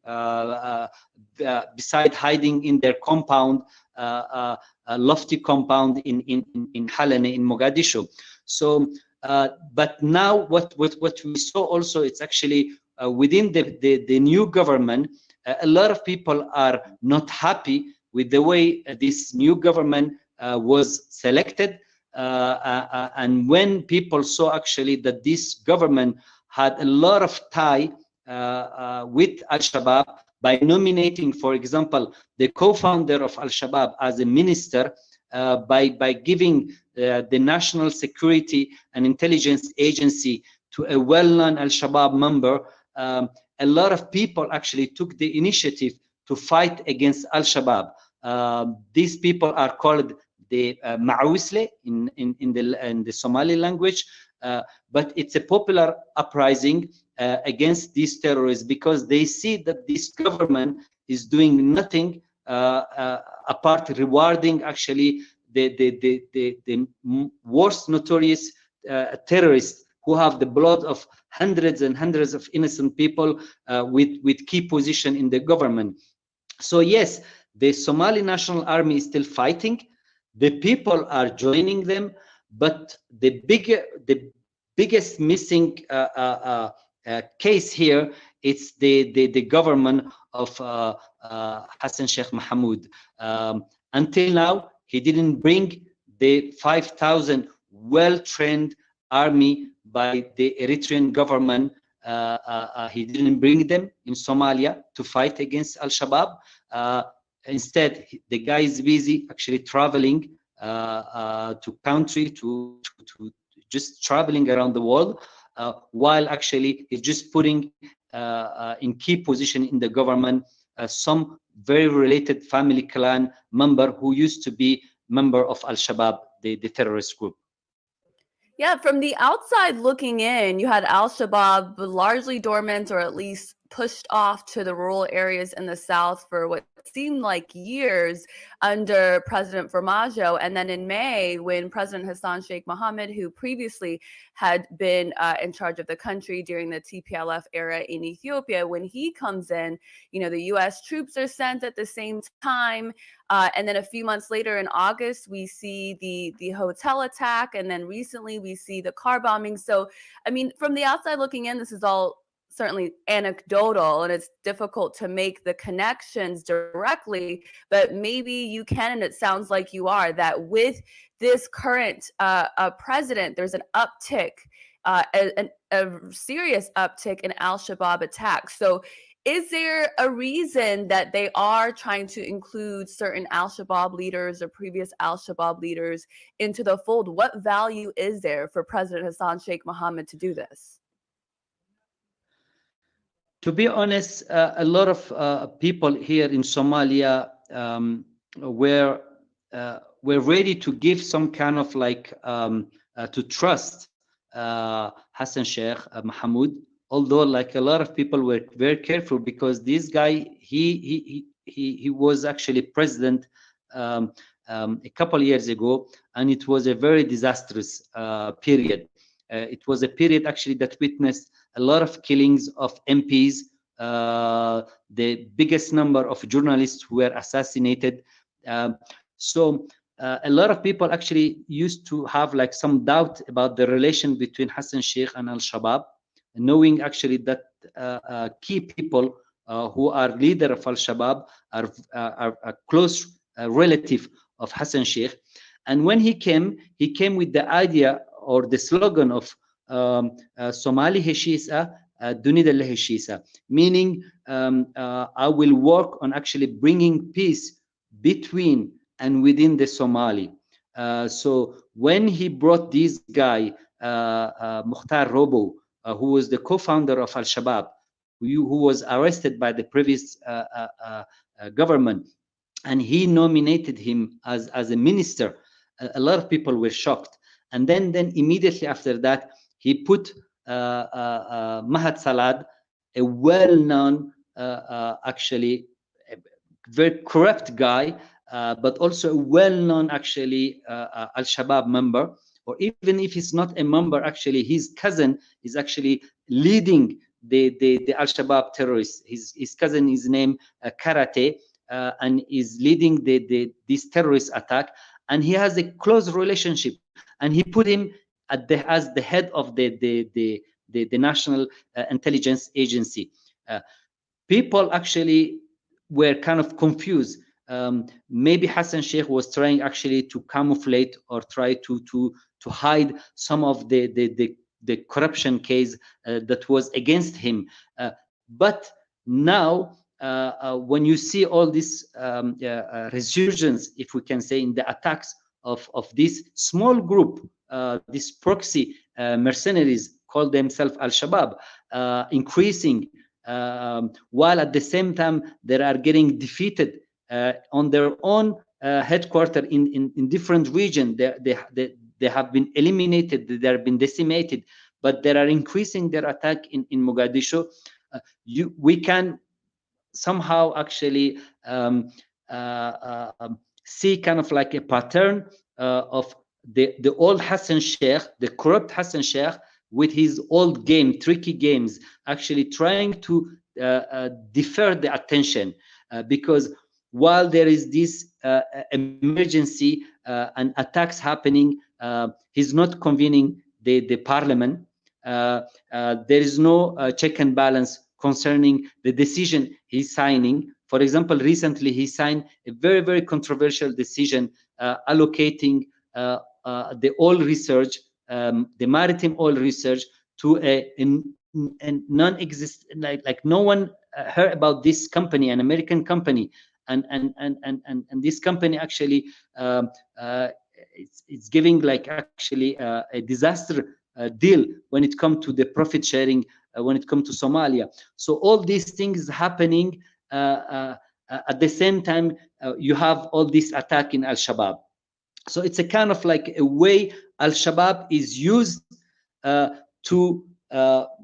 beside hiding in their compound, a lofty compound in Halane, in Mogadishu. So, but now what we saw also, it's actually within the new government, a lot of people are not happy with the way this new government was selected, and when people saw actually that this government had a lot of tie with Al-Shabaab, by nominating, for example, the co-founder of Al-Shabaab as a minister, by giving the National Security and Intelligence Agency to a well-known Al-Shabaab member, a lot of people actually took the initiative to fight against Al-Shabaab. These people are called the Ma'awisle in the Somali language, but it's a popular uprising against these terrorists, because they see that this government is doing nothing apart rewarding actually the worst notorious terrorists who have the blood of hundreds and hundreds of innocent people with key position in the government. So yes, the Somali National Army is still fighting. The people are joining them, but the biggest missing case here, it's the government of Hassan Sheikh Mohamud. Until now, he didn't bring the 5,000 well-trained army by the Eritrean government. He didn't bring them in Somalia to fight against Al-Shabaab. Instead, the guy is busy actually traveling to country, to just traveling around the world, while actually he's just putting in key position in the government some very related family clan member who used to be member of Al-Shabaab, the terrorist group. Yeah, from the outside looking in, you had Al-Shabaab largely dormant, or at least pushed off to the rural areas in the south for what seemed like years under President Farmajo. And then in May, when President Hassan Sheikh Mohamud, who previously had been in charge of the country during the TPLF era in Ethiopia, when he comes in, the US troops are sent at the same time. And then a few months later in August, we see the hotel attack. And then recently we see the car bombing. So, I mean, from the outside looking in, this is all certainly anecdotal, and it's difficult to make the connections directly, but maybe you can, and it sounds like you are, that with this current president, there's an uptick, a serious uptick in Al-Shabaab attacks. So is there a reason that they are trying to include certain Al-Shabaab leaders or previous Al-Shabaab leaders into the fold? What value is there for President Hassan Sheikh Mohamud to do this? To be honest, a lot of people here in Somalia were ready to give some kind of to trust Hassan Sheikh Mohamud. Although, like a lot of people were very careful, because this guy, he was actually president a couple of years ago, and it was a very disastrous period. It was a period actually that witnessed a lot of killings of MPs. The biggest number of journalists were assassinated. So a lot of people actually used to have like some doubt about the relation between Hassan Sheikh and Al-Shabab, knowing actually that key people who are leader of Al-Shabab are a close relative of Hassan Sheikh. And when he came with the idea or the slogan of Somali Heshisa, Dunida Heshisa, meaning I will work on actually bringing peace between and within the Somali. So when he brought this guy, Mukhtar Robo, who was the co-founder of Al-Shabab, who was arrested by the previous government, and he nominated him as a minister, a lot of people were shocked. And then immediately after that, he put Mahat Salad, a well-known, actually a very corrupt guy, but also a well-known actually Al-Shabaab member, or even if he's not a member, actually his cousin is actually leading the Al-Shabaab terrorists. His cousin is named Karate, and is leading this terrorist attack, and he has a close relationship, and he put him as the head of the National Intelligence Agency. People actually were kind of confused. Maybe Hassan Sheikh was trying actually to camouflage or try to hide some of the corruption case that was against him. But now, when you see all this resurgence, if we can say, in the attacks of this small group, this proxy mercenaries call themselves Al-Shabaab, increasing, while at the same time they are getting defeated on their own headquarters in different regions. They have been eliminated, they have been decimated, but they are increasing their attack in Mogadishu. We can somehow actually see kind of like a pattern of the old Hassan Sheikh, the corrupt Hassan Sheikh, with his old game, tricky games, actually trying to defer the attention, because while there is this emergency and attacks happening, he's not convening the parliament. There is no check and balance concerning the decision he's signing. For example, recently he signed a very, very controversial decision allocating the oil research, the maritime oil research, to a non-existent, like no one heard about this company, an American company, and this company actually it's giving like actually a disaster deal when it comes to the profit sharing, when it comes to Somalia. So all these things happening at the same time, you have all this attack in Al-Shabaab. So it's a kind of like a way Al-Shabaab is used to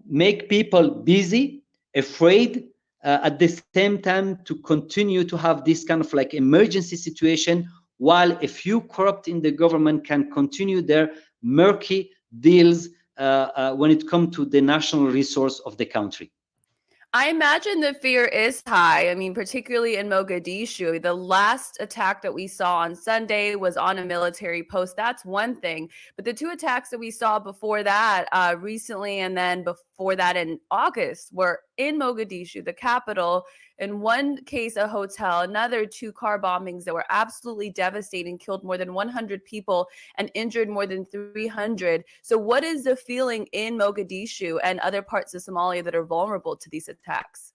make people busy, afraid, at the same time to continue to have this kind of like emergency situation, while a few corrupt in the government can continue their murky deals when it comes to the national resource of the country. I imagine the fear is high. I mean, particularly in Mogadishu. The last attack that we saw on Sunday was on a military post. That's one thing. But the two attacks that we saw before that recently, and then before that in August, were in Mogadishu, the capital. In one case, a hotel, another 2 car bombings that were absolutely devastating, killed more than 100 people and injured more than 300. So what is the feeling in Mogadishu and other parts of Somalia that are vulnerable to these attacks?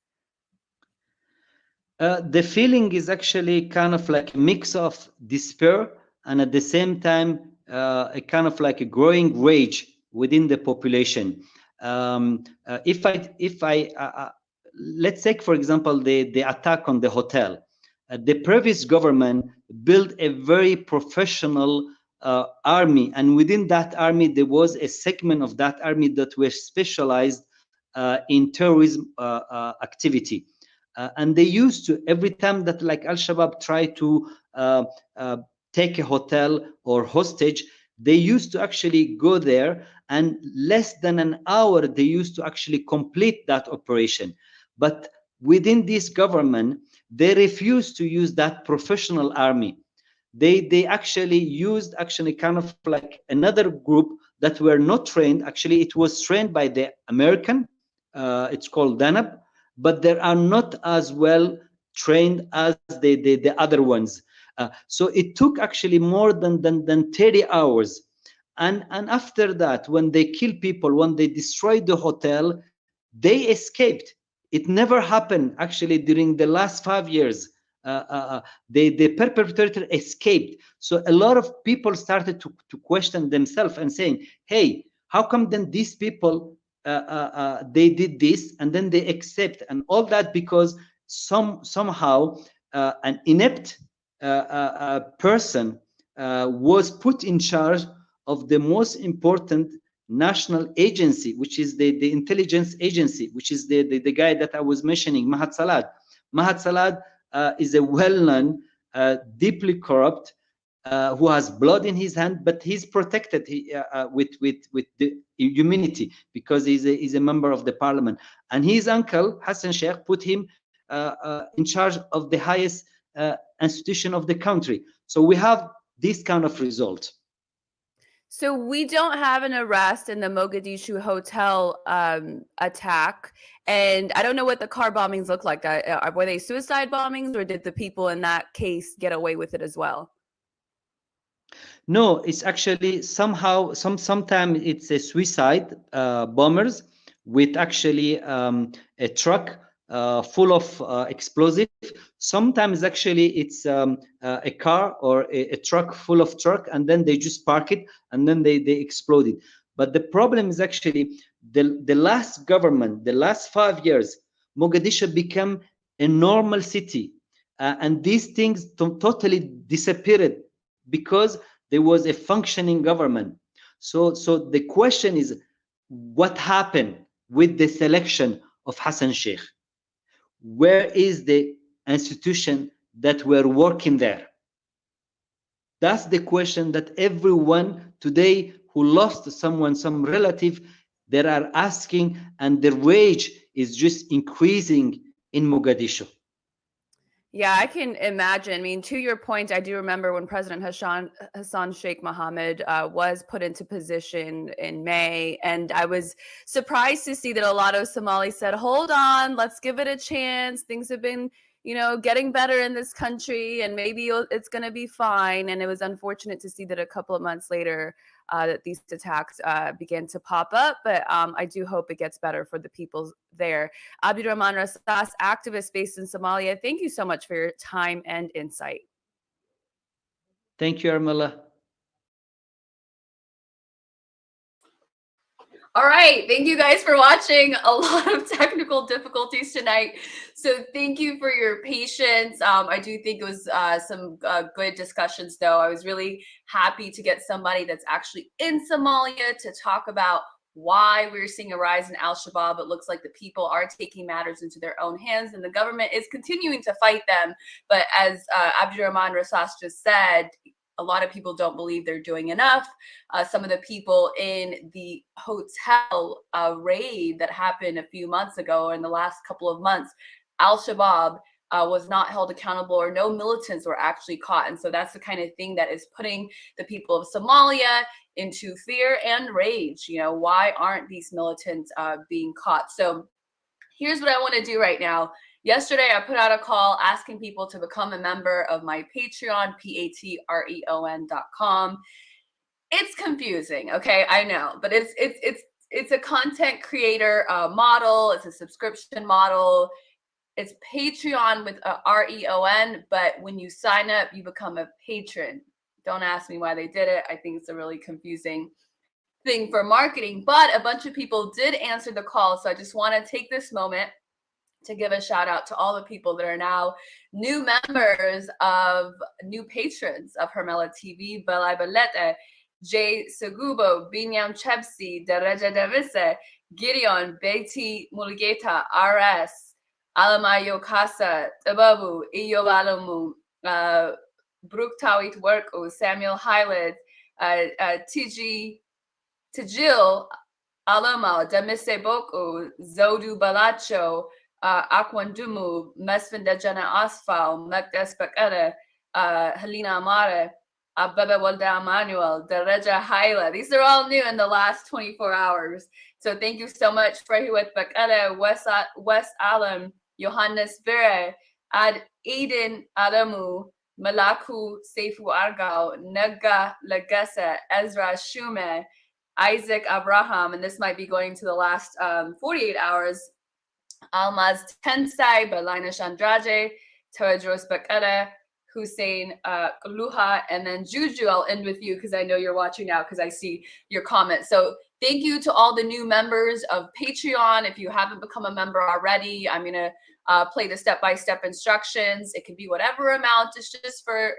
The feeling is actually kind of like a mix of despair and at the same time a kind of like a growing rage within the population. Let's take, for example, the attack on the hotel. The previous government built a very professional army, and within that army there was a segment of that army that were specialized in terrorism activity. And they used to, every time that like Al-Shabaab tried to take a hotel or hostage, they used to actually go there, and less than an hour they used to actually complete that operation. But within this government, they refused to use that professional army. They actually used kind of like another group that were not trained. Actually, it was trained by the American. It's called Danab, but they are not as well trained as the other ones. So it took actually more than 30 hours. And after that, when they kill people, when they destroyed the hotel, they escaped. It never happened actually during the last 5 years. The perpetrator escaped. So a lot of people started to question themselves and saying, hey, how come then these people they did this and then they accept, and all that because somehow an inept person was put in charge of the most important national agency, which is the intelligence agency, which is the guy that I was mentioning, Mahat Salad. Mahat Salad is a well-known, deeply corrupt, who has blood in his hand, but he's protected with the immunity because he's a member of the parliament. And his uncle Hassan Sheikh put him in charge of the highest institution of the country. So we have this kind of result. So we don't have an arrest in the Mogadishu hotel attack, and I don't know what the car bombings look like. Were they suicide bombings, or did the people in that case get away with it as well? No, it's actually somehow sometimes it's a suicide bombers with actually a truck full of explosive. Sometimes actually it's a car or a truck full of truck, and then they just park it and then they explode it. But the problem is actually the last government, the last 5 years, Mogadishu became a normal city, and these things totally disappeared because there was a functioning government. So the question is, what happened with the selection of Hassan Sheikh? Where is the institution that were working there? That's the question that everyone today who lost someone, some relative, they are asking, and the rage is just increasing in Mogadishu. Yeah, I can imagine. I mean, to your point, I do remember when President Hassan Sheikh Mohammed was put into position in May, and I was surprised to see that a lot of Somalis said, hold on, let's give it a chance. Things have been, getting better in this country, and maybe it's going to be fine. And it was unfortunate to see that a couple of months later that these attacks began to pop up. But I do hope it gets better for the people there. Abdurrahman Rassas, activist based in Somalia, thank you so much for your time and insight. Thank you, Armella. All right. Thank you guys for watching. A lot of technical difficulties tonight. So thank you for your patience. I do think it was some good discussions, though. I was really happy to get somebody that's actually in Somalia to talk about why we're seeing a rise in Al-Shabab. It looks like the people are taking matters into their own hands, and the government is continuing to fight them. But as Abdurrahman Rassas just said, a lot of people don't believe they're doing enough. Some of the people in the hotel raid that happened a few months ago, in the last couple of months, Al-Shabaab was not held accountable, or no militants were actually caught. And so that's the kind of thing that is putting the people of Somalia into fear and rage. Why aren't these militants being caught? So here's what I want to do right now. Yesterday, I put out a call asking people to become a member of my Patreon, patreon.com. It's confusing, okay? I know, but it's a content creator model. It's a subscription model. It's Patreon with a REON, but when you sign up, you become a patron. Don't ask me why they did it. I think it's a really confusing thing for marketing, but a bunch of people did answer the call. So I just want to take this moment to give a shout out to all the people that are now new patrons of Hermela TV. Belai Balete, Jay Segubo, Binyam Chepsi, Dereja Devise, Gideon, Beti Mulgeta, RS, Alamayo Casa, Tababu, Iyo Alamu, Bruktawit Worko, Samuel Hyland, TG Tijil, Alama, Demise Boko, Zodu Balacho, Akwandumu, Mesfin Dejana Asfal, Mekdes Bakere, Helena Amare, Bebe Walda Manuel, Dereja Haila. These are all new in the last 24 hours. So thank you so much, Frehiwet Bakere, West Alam, Johannes Vere, Ad Eden Adamu, Malaku Seifu Argao, Nega Legese, Ezra Shume, Isaac Abraham, and this might be going to the last 48 hours, Almaz Tensai, Belina Chandraje, Teredros Bakere, Hussein Luha, and then Juju, I'll end with you because I know you're watching now because I see your comments. So thank you to all the new members of Patreon. If you haven't become a member already, I'm going to play the step-by-step instructions. It can be whatever amount. It's just for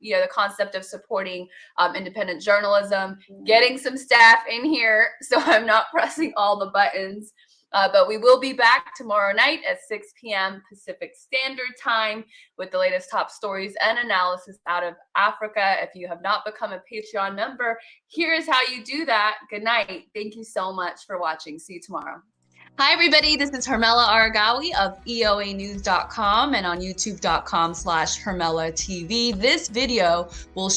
the concept of supporting independent journalism, getting some staff in here so I'm not pressing all the buttons. But we will be back tomorrow night at 6 p.m. Pacific Standard Time with the latest top stories and analysis out of Africa. If you have not become a Patreon member, here is how you do that. Good night. Thank you so much for watching. See you tomorrow. Hi, everybody. This is Hermela Aragawi of EOAnews.com and on YouTube.com/Hermela TV. This video will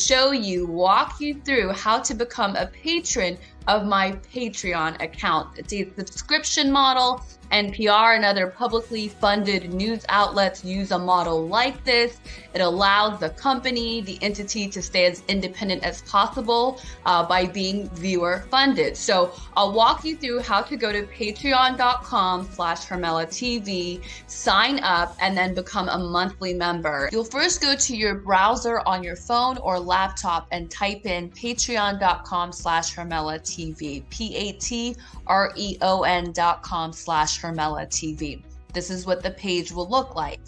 walk you through how to become a patron of my Patreon account. It's a subscription model. NPR and other publicly funded news outlets use a model like this. It allows the company, the entity, to stay as independent as possible by being viewer funded. So I'll walk you through how to go to patreon.com/Hermela TV, sign up, and then become a monthly member. You'll first go to your browser on your phone or laptop and type in patreon.com/Hermela TV, patreon.com/Hermela TV. This is what the page will look like.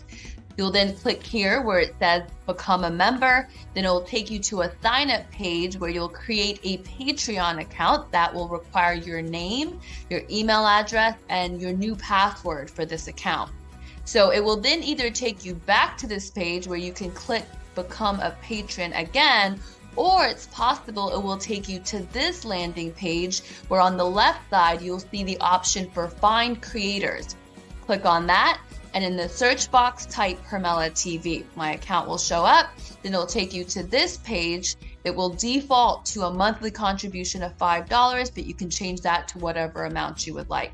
You'll then click here where it says become a member. Then it will take you to a sign up page where you'll create a Patreon account that will require your name, your email address, and your new password for this account. So it will then either take you back to this page where you can click become a patron again, or it's possible it will take you to this landing page where on the left side you'll see the option for find creators. Click on that, and in the search box type Hermela TV. My account will show up, then it'll take you to this page. It will default to a monthly contribution of $5, but you can change that to whatever amount you would like.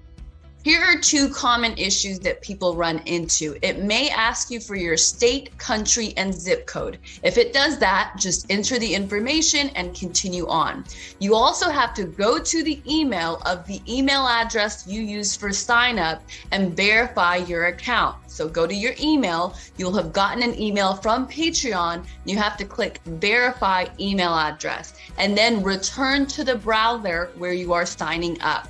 Here are two common issues that people run into. It may ask you for your state, country, and zip code. If it does that, just enter the information and continue on. You also have to go to the email of the email address you used for sign up and verify your account. So go to your email. You'll have gotten an email from Patreon. You have to click verify email address and then return to the browser where you are signing up.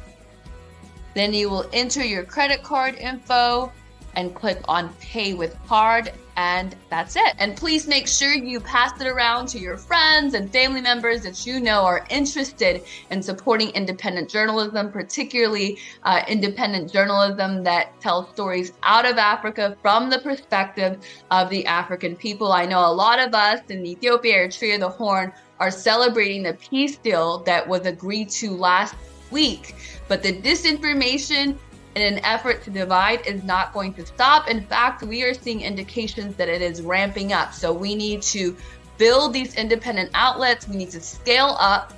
Then you will enter your credit card info and click on pay with card, and that's it. And please make sure you pass it around to your friends and family members that you know are interested in supporting independent journalism, particularly independent journalism that tells stories out of Africa from the perspective of the African people. I know a lot of us in Ethiopia, Eritrea, the Horn are celebrating the peace deal that was agreed to last week, but the disinformation in an effort to divide is not going to stop. In fact, we are seeing indications that it is ramping up. So we need to build these independent outlets. We need to scale up.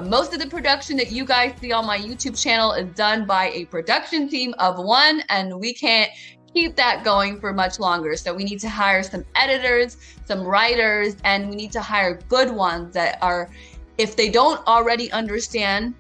Most of the production that you guys see on my YouTube channel is done by a production team of one, and we can't keep that going for much longer. So we need to hire some editors, some writers, and we need to hire good ones that are, if they don't already understand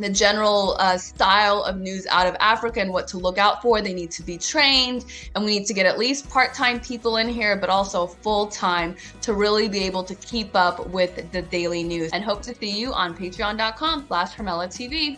the general style of news out of Africa and what to look out for, they need to be trained, and we need to get at least part-time people in here, but also full-time to really be able to keep up with the daily news. And hope to see you on patreon.com/Hermela TV.